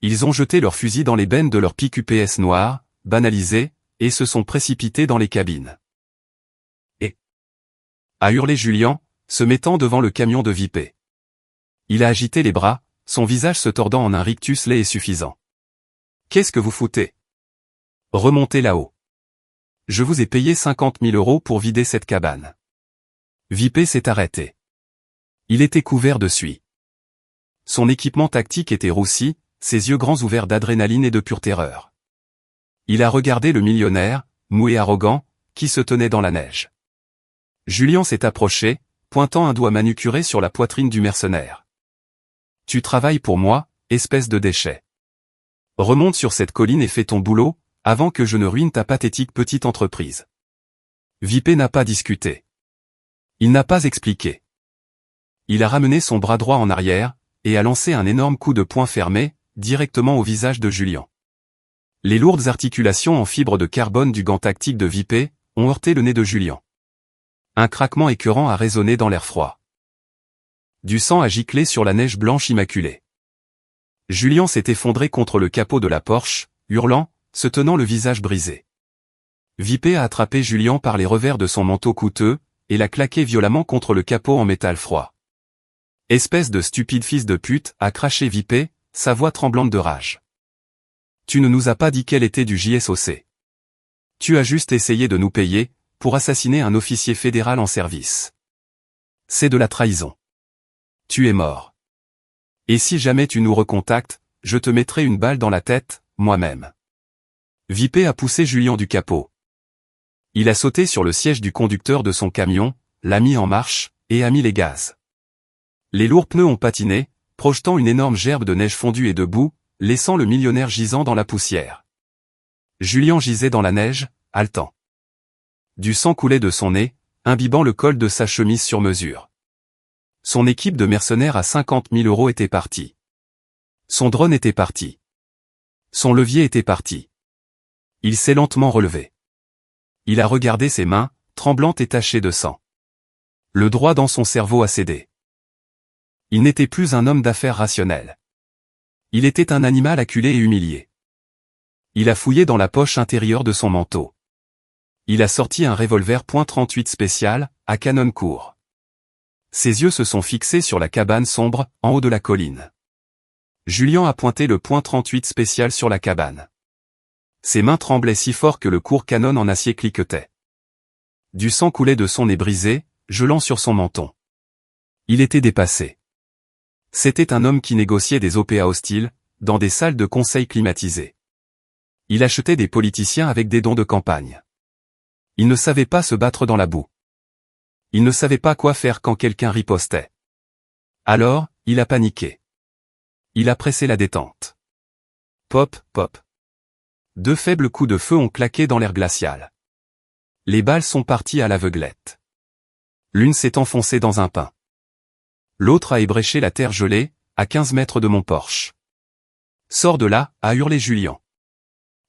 Ils ont jeté leurs fusils dans les bennes de leurs pics UPS noirs, banalisés, et se sont précipités dans les cabines. Et a hurlé Julien, se mettant devant le camion de Vipé. Il a agité les bras, son visage se tordant en un rictus laid et suffisant. Qu'est-ce que vous foutez? Remontez là-haut. Je vous ai payé 50 000 € pour vider cette cabane. Vipé s'est arrêté. Il était couvert de suie. Son équipement tactique était roussi, ses yeux grands ouverts d'adrénaline et de pure terreur. Il a regardé le millionnaire, mou et arrogant, qui se tenait dans la neige. Julien s'est approché, pointant un doigt manucuré sur la poitrine du mercenaire. Tu travailles pour moi, espèce de déchet. Remonte sur cette colline et fais ton boulot, avant que je ne ruine ta pathétique petite entreprise. Vipé n'a pas discuté. Il n'a pas expliqué. Il a ramené son bras droit en arrière, et a lancé un énorme coup de poing fermé, directement au visage de Julien. Les lourdes articulations en fibre de carbone du gant tactique de Vipé ont heurté le nez de Julien. Un craquement écœurant a résonné dans l'air froid. Du sang a giclé sur la neige blanche immaculée. Julien s'est effondré contre le capot de la Porsche, hurlant, se tenant le visage brisé. Vipé a attrapé Julien par les revers de son manteau coûteux, et l'a claqué violemment contre le capot en métal froid. Espèce de stupide fils de pute, a craché Vipé, sa voix tremblante de rage. Tu ne nous as pas dit qu'elle était du JSOC. Tu as juste essayé de nous payer, pour assassiner un officier fédéral en service. C'est de la trahison. Tu es mort. Et si jamais tu nous recontactes, je te mettrai une balle dans la tête, moi-même. Vipé a poussé Julien du capot. Il a sauté sur le siège du conducteur de son camion, l'a mis en marche, et a mis les gaz. Les lourds pneus ont patiné, projetant une énorme gerbe de neige fondue et de boue, laissant le millionnaire gisant dans la poussière. Julien gisait dans la neige, haletant. Du sang coulait de son nez, imbibant le col de sa chemise sur mesure. Son équipe de mercenaires à 50 000 € était partie. Son drone était parti. Son levier était parti. Il s'est lentement relevé. Il a regardé ses mains, tremblantes et tachées de sang. Le droit dans son cerveau a cédé. Il n'était plus un homme d'affaires rationnel. Il était un animal acculé et humilié. Il a fouillé dans la poche intérieure de son manteau. Il a sorti un revolver .38 spécial, à canon court. Ses yeux se sont fixés sur la cabane sombre, en haut de la colline. Julien a pointé le .38 spécial sur la cabane. Ses mains tremblaient si fort que le court canon en acier cliquetait. Du sang coulait de son nez brisé, gelant sur son menton. Il était dépassé. C'était un homme qui négociait des OPA hostiles, dans des salles de conseil climatisées. Il achetait des politiciens avec des dons de campagne. Il ne savait pas se battre dans la boue. Il ne savait pas quoi faire quand quelqu'un ripostait. Alors, il a paniqué. Il a pressé la détente. Pop, pop. 2 faibles coups de feu ont claqué dans l'air glacial. Les balles sont parties à l'aveuglette. L'une s'est enfoncée dans un pin. L'autre a ébréché la terre gelée, à 15 mètres de mon Porsche. Sors de là, a hurlé Julien.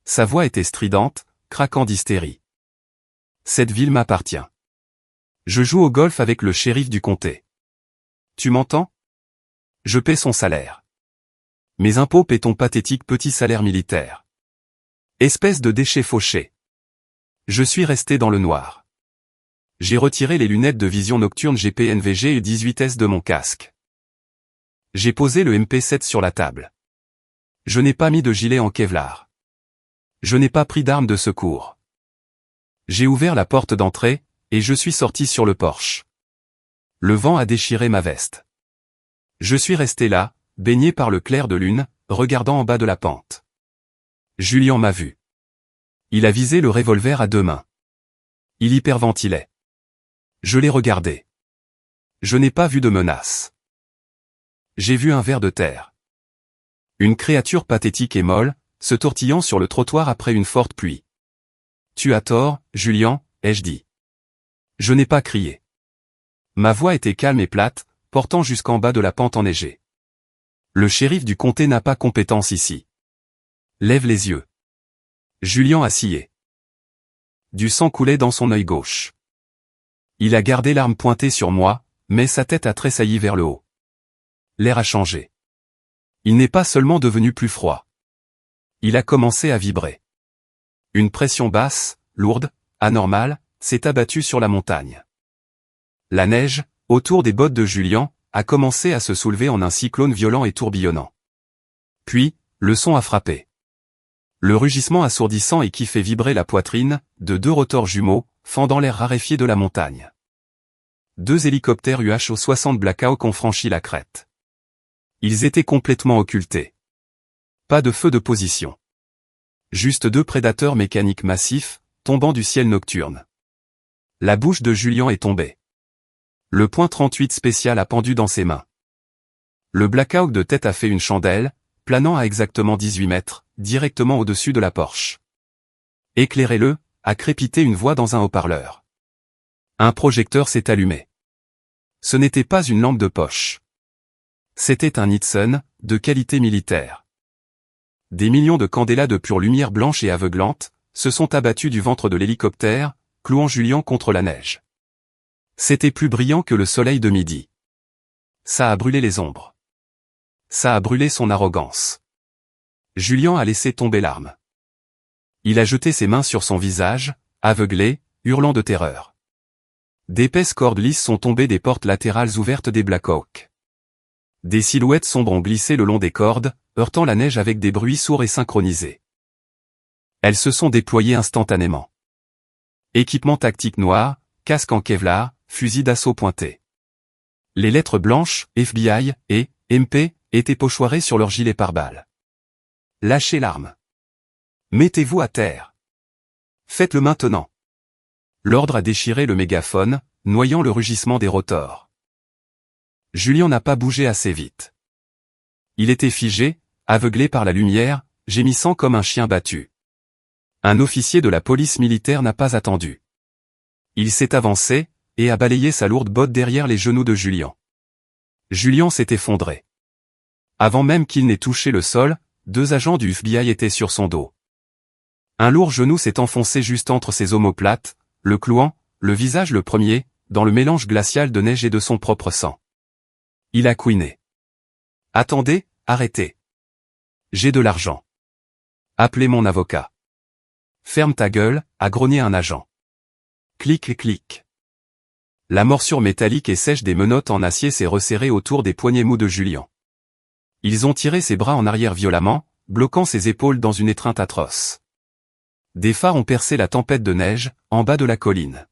Sa voix était stridente, craquant d'hystérie. Cette ville m'appartient. Je joue au golf avec le shérif du comté. Tu m'entends? Je paie son salaire. Mes impôts paient ton pathétique petit salaire militaire. Espèce de déchet fauché. Je suis resté dans le noir. J'ai retiré les lunettes de vision nocturne GPNVG et 18S de mon casque. J'ai posé le MP7 sur la table. Je n'ai pas mis de gilet en Kevlar. Je n'ai pas pris d'arme de secours. J'ai ouvert la porte d'entrée, et je suis sorti sur le porche. Le vent a déchiré ma veste. Je suis resté là, baigné par le clair de lune, regardant en bas de la pente. Julien m'a vu. Il a visé le revolver à 2 mains. Il hyperventilait. Je l'ai regardé. Je n'ai pas vu de menace. J'ai vu un ver de terre. Une créature pathétique et molle, se tortillant sur le trottoir après une forte pluie. Tu as tort, Julien, ai-je dit. Je n'ai pas crié. Ma voix était calme et plate, portant jusqu'en bas de la pente enneigée. Le shérif du comté n'a pas compétence ici. Lève les yeux. Julien a scié. Du sang coulait dans son œil gauche. Il a gardé l'arme pointée sur moi, mais sa tête a tressailli vers le haut. L'air a changé. Il n'est pas seulement devenu plus froid. Il a commencé à vibrer. Une pression basse, lourde, anormale, s'est abattue sur la montagne. La neige, autour des bottes de Julien, a commencé à se soulever en un cyclone violent et tourbillonnant. Puis, le son a frappé. Le rugissement assourdissant et qui fait vibrer la poitrine, de 2 rotors jumeaux, fendant l'air raréfié de la montagne. 2 hélicoptères UH-60 Black Hawk ont franchi la crête. Ils étaient complètement occultés. Pas de feu de position. Juste 2 prédateurs mécaniques massifs, tombant du ciel nocturne. La bouche de Julien est tombée. Le .38 spécial a pendu dans ses mains. Le Black Hawk de tête a fait une chandelle, planant à exactement 18 mètres, directement au-dessus de la Porsche. Éclairez-le, a crépité une voix dans un haut-parleur. Un projecteur s'est allumé. Ce n'était pas une lampe de poche. C'était un Nixon, de qualité militaire. Des millions de candélas de pure lumière blanche et aveuglante, se sont abattus du ventre de l'hélicoptère, clouant Julien contre la neige. C'était plus brillant que le soleil de midi. Ça a brûlé les ombres. ça a brûlé son arrogance. Julien a laissé tomber l'arme. Il a jeté ses mains sur son visage, aveuglé, hurlant de terreur. D'épaisses cordes lisses sont tombées des portes latérales ouvertes des Blackhawks. Des silhouettes sombres ont glissé le long des cordes, heurtant la neige avec des bruits sourds et synchronisés. Elles se sont déployées instantanément. Équipement tactique noir, casque en Kevlar, fusil d'assaut pointé. Les lettres blanches, FBI, et MP, étaient pochoirées sur leurs gilets pare-balles. Lâchez l'arme. Mettez-vous à terre. Faites-le maintenant. L'ordre a déchiré le mégaphone, noyant le rugissement des rotors. Julien n'a pas bougé assez vite. Il était figé, aveuglé par la lumière, gémissant comme un chien battu. Un officier de la police militaire n'a pas attendu. Il s'est avancé, et a balayé sa lourde botte derrière les genoux de Julien. Julien s'est effondré. Avant même qu'il n'ait touché le sol, 2 agents du FBI étaient sur son dos. Un lourd genou s'est enfoncé juste entre ses omoplates, le clouant, le visage le premier, dans le mélange glacial de neige et de son propre sang. Il a couiné. « Attendez, arrêtez. J'ai de l'argent. Appelez mon avocat. » « Ferme ta gueule », a grogné un agent. Clic, clic. La morsure métallique et sèche des menottes en acier s'est resserrée autour des poignets mous de Julien. Ils ont tiré ses bras en arrière violemment, bloquant ses épaules dans une étreinte atroce. Des phares ont percé la tempête de neige, en bas de la colline.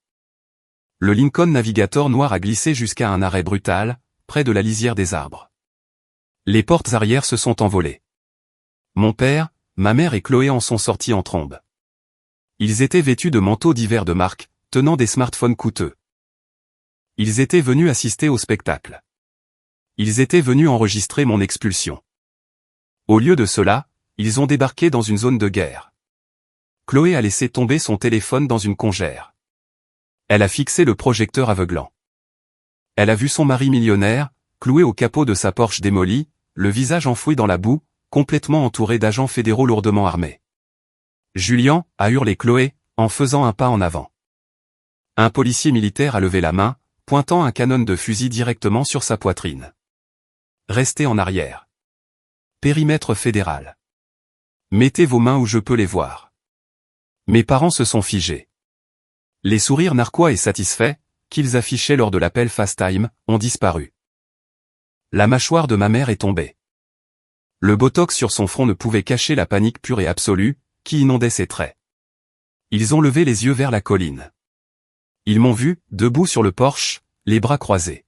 Le Lincoln Navigator noir a glissé jusqu'à un arrêt brutal, près de la lisière des arbres. Les portes arrière se sont envolées. Mon père, ma mère et Chloé en sont sortis en trombe. Ils étaient vêtus de manteaux d'hiver de marque, tenant des smartphones coûteux. Ils étaient venus assister au spectacle. Ils étaient venus enregistrer mon expulsion. Au lieu de cela, ils ont débarqué dans une zone de guerre. Chloé a laissé tomber son téléphone dans une congère. Elle a fixé le projecteur aveuglant. Elle a vu son mari millionnaire, cloué au capot de sa Porsche démolie, le visage enfoui dans la boue, complètement entouré d'agents fédéraux lourdement armés. Julien, a hurlé Chloé, en faisant un pas en avant. Un policier militaire a levé la main, pointant un canon de fusil directement sur sa poitrine. Restez en arrière. Périmètre fédéral. Mettez vos mains où je peux les voir. Mes parents se sont figés. Les sourires narquois et satisfaits, qu'ils affichaient lors de l'appel FaceTime, ont disparu. La mâchoire de ma mère est tombée. Le botox sur son front ne pouvait cacher la panique pure et absolue, qui inondait ses traits. Ils ont levé les yeux vers la colline. Ils m'ont vu, debout sur le porche, les bras croisés.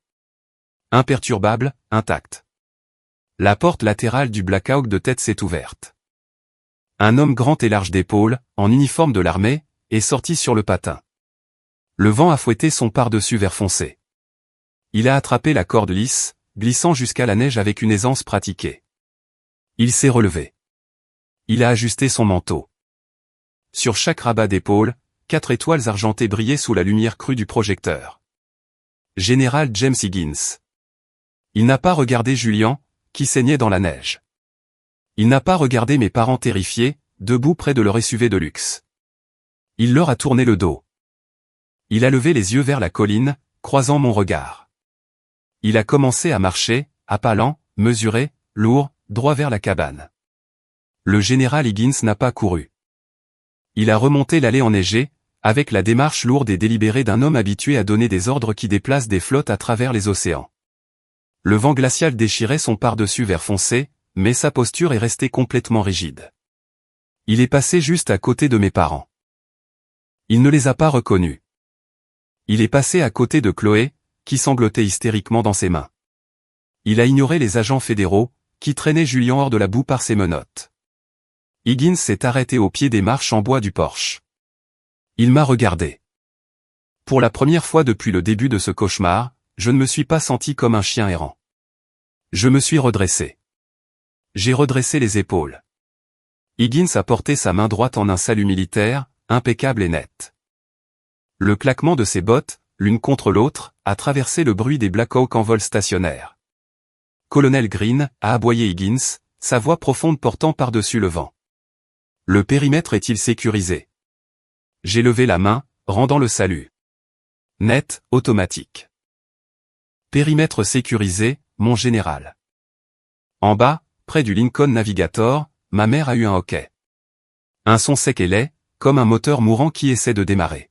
Imperturbable, intact. La porte latérale du Blackhawk de tête s'est ouverte. Un homme grand et large d'épaules, en uniforme de l'armée, est sorti sur le patin. Le vent a fouetté son par-dessus vert foncé. Il a attrapé la corde lisse, glissant jusqu'à la neige avec une aisance pratiquée. Il s'est relevé. Il a ajusté son manteau. Sur chaque rabat d'épaule, 4 étoiles argentées brillaient sous la lumière crue du projecteur. Général James Higgins. Il n'a pas regardé Julien, qui saignait dans la neige. Il n'a pas regardé mes parents terrifiés, debout près de leur SUV de luxe. Il leur a tourné le dos. Il a levé les yeux vers la colline, croisant mon regard. Il a commencé à marcher, à pas lents, mesuré, lourd, droit vers la cabane. Le général Higgins n'a pas couru. Il a remonté l'allée enneigée, avec la démarche lourde et délibérée d'un homme habitué à donner des ordres qui déplacent des flottes à travers les océans. Le vent glacial déchirait son par-dessus vert foncé, mais sa posture est restée complètement rigide. Il est passé juste à côté de mes parents. Il ne les a pas reconnus. Il est passé à côté de Chloé, qui sanglotait hystériquement dans ses mains. Il a ignoré les agents fédéraux, qui traînaient Julien hors de la boue par ses menottes. Higgins s'est arrêté au pied des marches en bois du porche. Il m'a regardé. Pour la première fois depuis le début de ce cauchemar, je ne me suis pas senti comme un chien errant. Je me suis redressé. J'ai redressé les épaules. Higgins a porté sa main droite en un salut militaire, impeccable et net. Le claquement de ses bottes, l'une contre l'autre, a traversé le bruit des Blackhawks en vol stationnaire. Colonel Green, a aboyé Higgins, sa voix profonde portant par-dessus le vent. Le périmètre est-il sécurisé? J'ai levé la main, rendant le salut. Net, automatique. Périmètre sécurisé, mon général. En bas, près du Lincoln Navigator, ma mère a eu un hoquet. Un son sec et laid, comme un moteur mourant qui essaie de démarrer.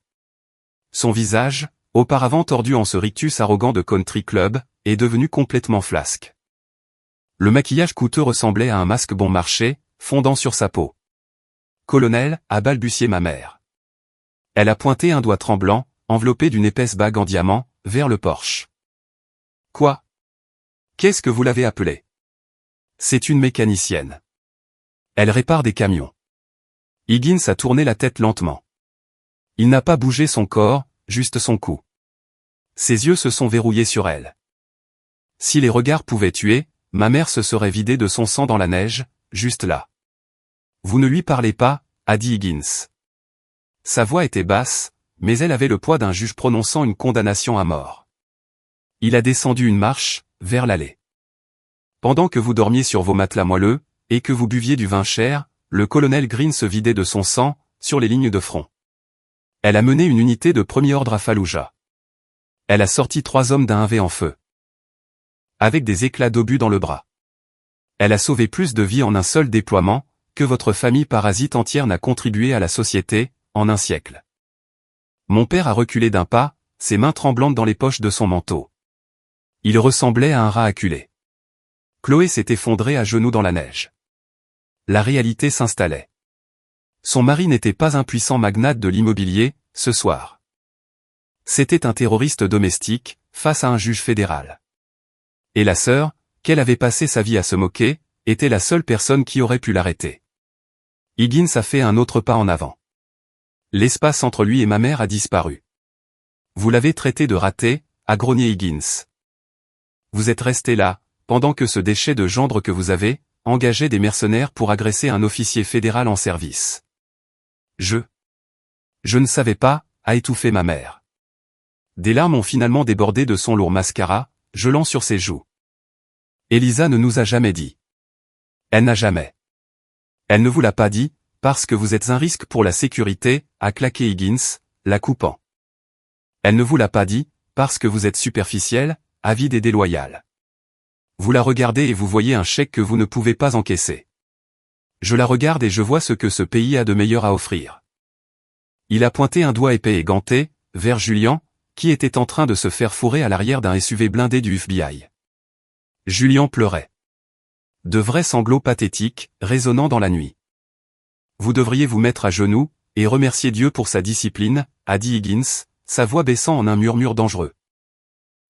Son visage, auparavant tordu en ce rictus arrogant de country club, est devenu complètement flasque. Le maquillage coûteux ressemblait à un masque bon marché, fondant sur sa peau. Colonel, a balbutié ma mère. Elle a pointé un doigt tremblant, enveloppé d'une épaisse bague en diamant, vers le Porsche. Quoi? Qu'est-ce que vous l'avez appelée? C'est une mécanicienne. Elle répare des camions. Higgins a tourné la tête lentement. Il n'a pas bougé son corps, juste son cou. Ses yeux se sont verrouillés sur elle. Si les regards pouvaient tuer, ma mère se serait vidée de son sang dans la neige, juste là. Vous ne lui parlez pas, a dit Higgins. Sa voix était basse, mais elle avait le poids d'un juge prononçant une condamnation à mort. Il a descendu une marche, vers l'allée. Pendant que vous dormiez sur vos matelas moelleux, et que vous buviez du vin cher, le colonel Green se vidait de son sang, sur les lignes de front. Elle a mené une unité de premier ordre à Fallujah. Elle a sorti 3 hommes d'un 1V en feu. Avec des éclats d'obus dans le bras. Elle a sauvé plus de vies en un seul déploiement, que votre famille parasite entière n'a contribué à la société, en un siècle. Mon père a reculé d'un pas, ses mains tremblantes dans les poches de son manteau. Il ressemblait à un rat acculé. Chloé s'est effondrée à genoux dans la neige. La réalité s'installait. Son mari n'était pas un puissant magnate de l'immobilier, ce soir. C'était un terroriste domestique, face à un juge fédéral. Et la sœur, qu'elle avait passé sa vie à se moquer, était la seule personne qui aurait pu l'arrêter. Higgins a fait un autre pas en avant. L'espace entre lui et ma mère a disparu. Vous l'avez traité de raté, a grogné Higgins. Vous êtes resté là, pendant que ce déchet de gendre que vous avez, engageait des mercenaires pour agresser un officier fédéral en service. Je ne savais pas, a étouffé ma mère. Des larmes ont finalement débordé de son lourd mascara, gelant sur ses joues. Elisa ne nous a jamais dit. Elle n'a jamais. Elle ne vous l'a pas dit, parce que vous êtes un risque pour la sécurité, a claqué Higgins, la coupant. Elle ne vous l'a pas dit, parce que vous êtes superficiel, avide et déloyal. Vous la regardez et vous voyez un chèque que vous ne pouvez pas encaisser. Je la regarde et je vois ce que ce pays a de meilleur à offrir. Il a pointé un doigt épais et ganté, vers Julian, qui était en train de se faire fourrer à l'arrière d'un SUV blindé du FBI. Julian pleurait. De vrais sanglots pathétiques, résonnant dans la nuit. Vous devriez vous mettre à genoux, et remercier Dieu pour sa discipline, a dit Higgins, sa voix baissant en un murmure dangereux.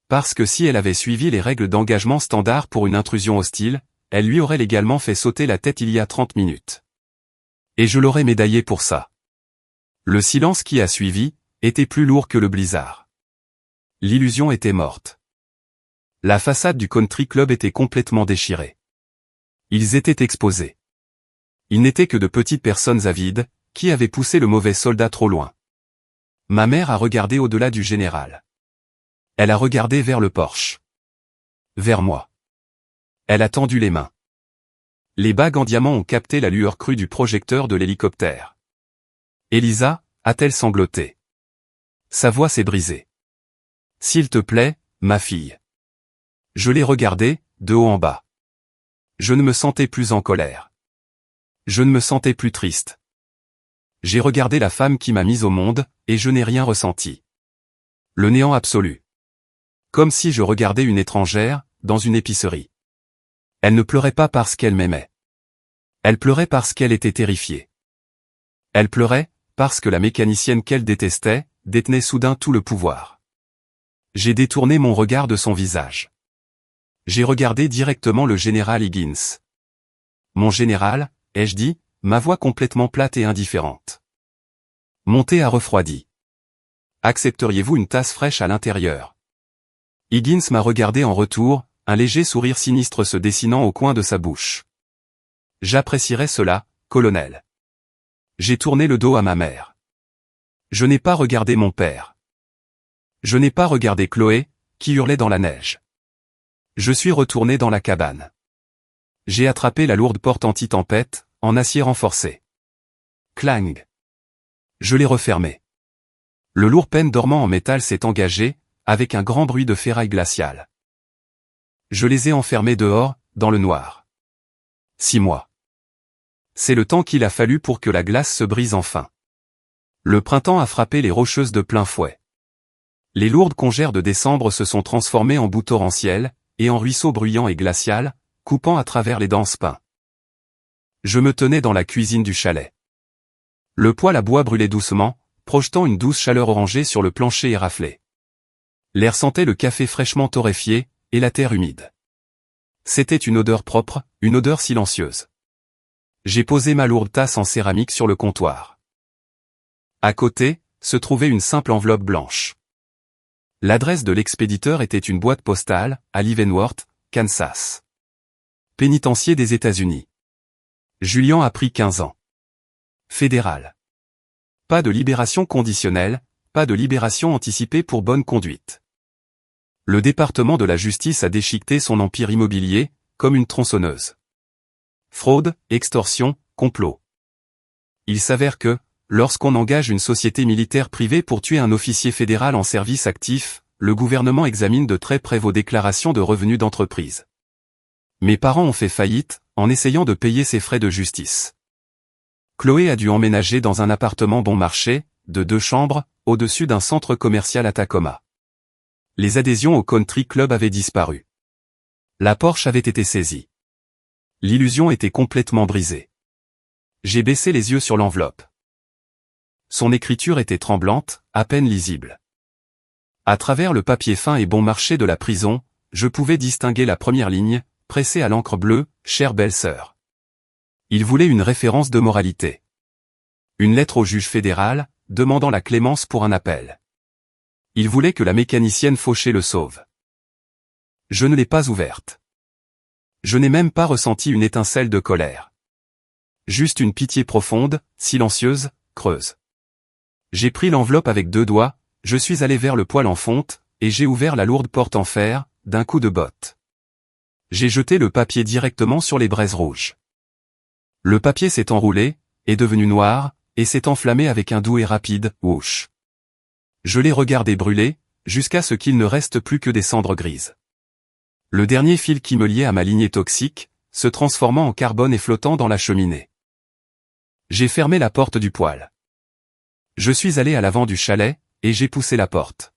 Parce que si elle avait suivi les règles d'engagement standard pour une intrusion hostile, elle lui aurait légalement fait sauter la tête il y a 30 minutes. Et je l'aurais médaillé pour ça. Le silence qui a suivi, était plus lourd que le blizzard. L'illusion était morte. La façade du country club était complètement déchirée. Ils étaient exposés. Ils n'étaient que de petites personnes avides, qui avaient poussé le mauvais soldat trop loin. Ma mère a regardé au-delà du général. Elle a regardé vers le Porsche. Vers moi. Elle a tendu les mains. Les bagues en diamant ont capté la lueur crue du projecteur de l'hélicoptère. Elisa, a-t-elle sangloté. Sa voix s'est brisée. S'il te plaît, ma fille. Je l'ai regardée, de haut en bas. Je ne me sentais plus en colère. Je ne me sentais plus triste. J'ai regardé la femme qui m'a mise au monde, et je n'ai rien ressenti. Le néant absolu. Comme si je regardais une étrangère, dans une épicerie. Elle ne pleurait pas parce qu'elle m'aimait. Elle pleurait parce qu'elle était terrifiée. Elle pleurait, parce que la mécanicienne qu'elle détestait, détenait soudain tout le pouvoir. J'ai détourné mon regard de son visage. J'ai regardé directement le général Higgins. Mon général, ai-je dit, ma voix complètement plate et indifférente. Mon thé a refroidi. Accepteriez-vous une tasse fraîche à l'intérieur? Higgins m'a regardé en retour, un léger sourire sinistre se dessinant au coin de sa bouche. J'apprécierais cela, colonel. J'ai tourné le dos à ma mère. Je n'ai pas regardé mon père. Je n'ai pas regardé Chloé, qui hurlait dans la neige. Je suis retourné dans la cabane. J'ai attrapé la lourde porte anti-tempête, en acier renforcé. Clang. Je l'ai refermée. Le lourd pêne dormant en métal s'est engagé, avec un grand bruit de ferraille glaciale. Je les ai enfermés dehors, dans le noir. 6 mois. C'est le temps qu'il a fallu pour que la glace se brise enfin. Le printemps a frappé les Rocheuses de plein fouet. Les lourdes congères de décembre se sont transformées en boue torrentielle, et en ruisseaux bruyants et glacial, coupant à travers les denses pins. Je me tenais dans la cuisine du chalet. Le poêle à bois brûlait doucement, projetant une douce chaleur orangée sur le plancher éraflé. L'air sentait le café fraîchement torréfié, et la terre humide. C'était une odeur propre, une odeur silencieuse. J'ai posé ma lourde tasse en céramique sur le comptoir. À côté, se trouvait une simple enveloppe blanche. L'adresse de l'expéditeur était une boîte postale, à Leavenworth, Kansas. Pénitencier des États-Unis. Julian a pris 15 ans. Fédéral. Pas de libération conditionnelle, pas de libération anticipée pour bonne conduite. Le département de la justice a déchiqueté son empire immobilier, comme une tronçonneuse. Fraude, extorsion, complot. Il s'avère que, lorsqu'on engage une société militaire privée pour tuer un officier fédéral en service actif, le gouvernement examine de très près vos déclarations de revenus d'entreprise. Mes parents ont fait faillite, en essayant de payer ses frais de justice. Chloé a dû emménager dans un appartement bon marché, de 2 chambres, au-dessus d'un centre commercial à Tacoma. Les adhésions au country club avaient disparu. La Porsche avait été saisie. L'illusion était complètement brisée. J'ai baissé les yeux sur l'enveloppe. Son écriture était tremblante, à peine lisible. À travers le papier fin et bon marché de la prison, je pouvais distinguer la première ligne, pressée à l'encre bleue, « Chère belle-sœur ». Il voulait une référence de moralité. Une lettre au juge fédéral, demandant la clémence pour un appel. Il voulait que la mécanicienne Fauché le sauve. Je ne l'ai pas ouverte. Je n'ai même pas ressenti une étincelle de colère. Juste une pitié profonde, silencieuse, creuse. J'ai pris l'enveloppe avec 2 doigts, je suis allé vers le poêle en fonte, et j'ai ouvert la lourde porte en fer, d'un coup de botte. J'ai jeté le papier directement sur les braises rouges. Le papier s'est enroulé, est devenu noir, et s'est enflammé avec un doux et rapide « whoosh ». Je l'ai regardé brûler, jusqu'à ce qu'il ne reste plus que des cendres grises. Le dernier fil qui me liait à ma lignée toxique, se transformant en carbone et flottant dans la cheminée. J'ai fermé la porte du poêle. Je suis allé à l'avant du chalet, et j'ai poussé la porte.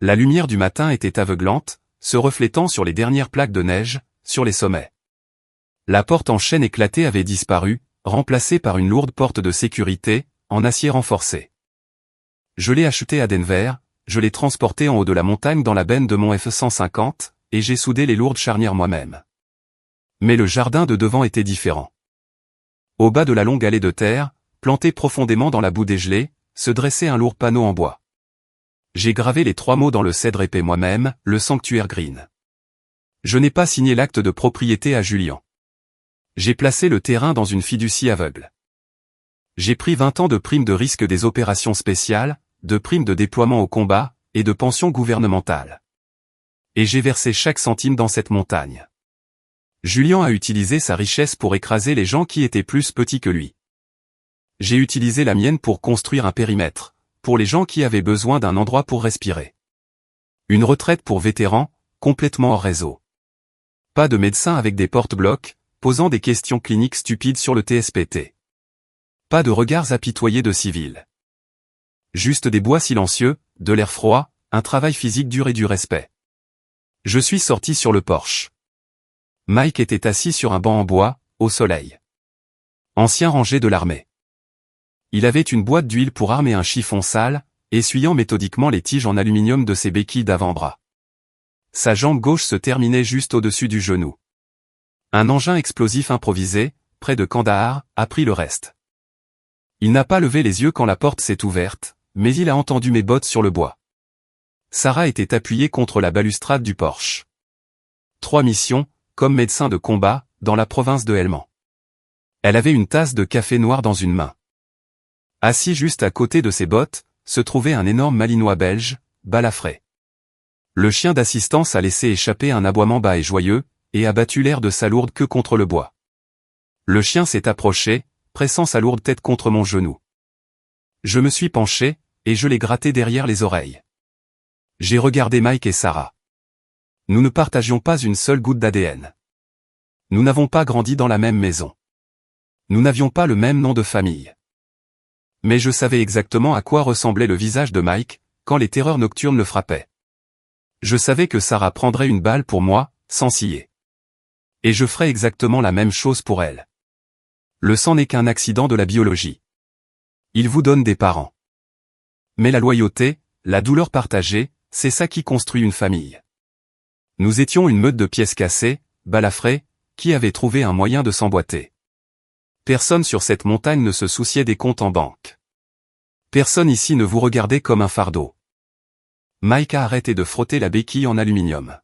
La lumière du matin était aveuglante, se reflétant sur les dernières plaques de neige, sur les sommets. La porte en chêne éclaté avait disparu, remplacée par une lourde porte de sécurité, en acier renforcé. Je l'ai achetée à Denver, je l'ai transportée en haut de la montagne dans la benne de mon F-150, et j'ai soudé les lourdes charnières moi-même. Mais le jardin de devant était différent. Au bas de la longue allée de terre, plantée profondément dans la boue dégelée, se dressait un lourd panneau en bois. J'ai gravé les 3 mots dans le cèdre épais moi-même, le sanctuaire Green. Je n'ai pas signé l'acte de propriété à Julian. J'ai placé le terrain dans une fiducie aveugle. J'ai pris 20 ans de primes de risque des opérations spéciales, de primes de déploiement au combat, et de pensions gouvernementales. Et j'ai versé chaque centime dans cette montagne. Julian a utilisé sa richesse pour écraser les gens qui étaient plus petits que lui. J'ai utilisé la mienne pour construire un périmètre, pour les gens qui avaient besoin d'un endroit pour respirer. Une retraite pour vétérans, complètement hors réseau. Pas de médecin avec des porte-blocs, posant des questions cliniques stupides sur le TSPT. Pas de regards apitoyés de civils. Juste des bois silencieux, de l'air froid, un travail physique dur et du respect. Je suis sorti sur le porche. Mike était assis sur un banc en bois, au soleil. Ancien rangé de l'armée. Il avait une boîte d'huile pour armer un chiffon sale, essuyant méthodiquement les tiges en aluminium de ses béquilles d'avant-bras. Sa jambe gauche se terminait juste au-dessus du genou. Un engin explosif improvisé, près de Kandahar, a pris le reste. Il n'a pas levé les yeux quand la porte s'est ouverte, mais il a entendu mes bottes sur le bois. Sarah était appuyée contre la balustrade du porche. 3 missions, comme médecin de combat, dans la province de Helmand. Elle avait une tasse de café noir dans une main. Assis juste à côté de ses bottes, se trouvait un énorme malinois belge, balafré. Le chien d'assistance a laissé échapper un aboiement bas et joyeux, et a battu l'air de sa lourde queue contre le bois. Le chien s'est approché, pressant sa lourde tête contre mon genou. Je me suis penché, et je l'ai gratté derrière les oreilles. J'ai regardé Mike et Sarah. Nous ne partagions pas une seule goutte d'ADN. Nous n'avons pas grandi dans la même maison. Nous n'avions pas le même nom de famille. Mais je savais exactement à quoi ressemblait le visage de Mike, quand les terreurs nocturnes le frappaient. Je savais que Sarah prendrait une balle pour moi, sans ciller. Et je ferais exactement la même chose pour elle. Le sang n'est qu'un accident de la biologie. Il vous donne des parents. Mais la loyauté, la douleur partagée, c'est ça qui construit une famille. Nous étions une meute de pièces cassées, balafrées, qui avait trouvé un moyen de s'emboîter. Personne sur cette montagne ne se souciait des comptes en banque. Personne ici ne vous regardait comme un fardeau. Mike a arrêté de frotter la béquille en aluminium.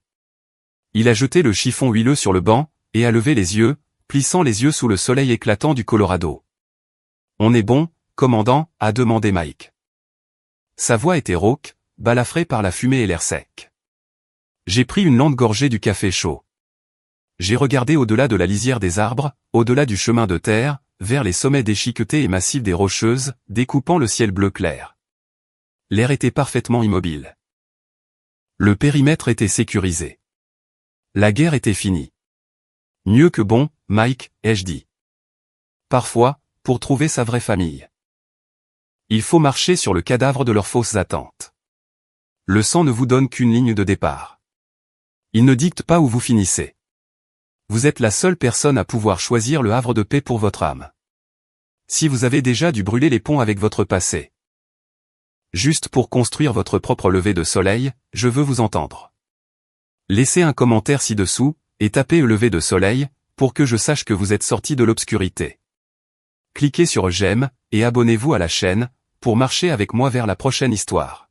Il a jeté le chiffon huileux sur le banc, et a levé les yeux, plissant les yeux sous le soleil éclatant du Colorado. « On est bon, commandant ?» a demandé Mike. Sa voix était rauque, balafrée par la fumée et l'air sec. J'ai pris une longue gorgée du café chaud. J'ai regardé au-delà de la lisière des arbres, au-delà du chemin de terre, vers les sommets déchiquetés et massifs des Rocheuses, découpant le ciel bleu clair. L'air était parfaitement immobile. Le périmètre était sécurisé. La guerre était finie. Mieux que bon, Mike, ai-je dit. Parfois, pour trouver sa vraie famille. Il faut marcher sur le cadavre de leurs fausses attentes. Le sang ne vous donne qu'une ligne de départ. Il ne dicte pas où vous finissez. Vous êtes la seule personne à pouvoir choisir le havre de paix pour votre âme. Si vous avez déjà dû brûler les ponts avec votre passé. Juste pour construire votre propre lever de soleil, je veux vous entendre. Laissez un commentaire ci-dessous, et tapez le lever de soleil, pour que je sache que vous êtes sorti de l'obscurité. Cliquez sur j'aime, et abonnez-vous à la chaîne, pour marcher avec moi vers la prochaine histoire.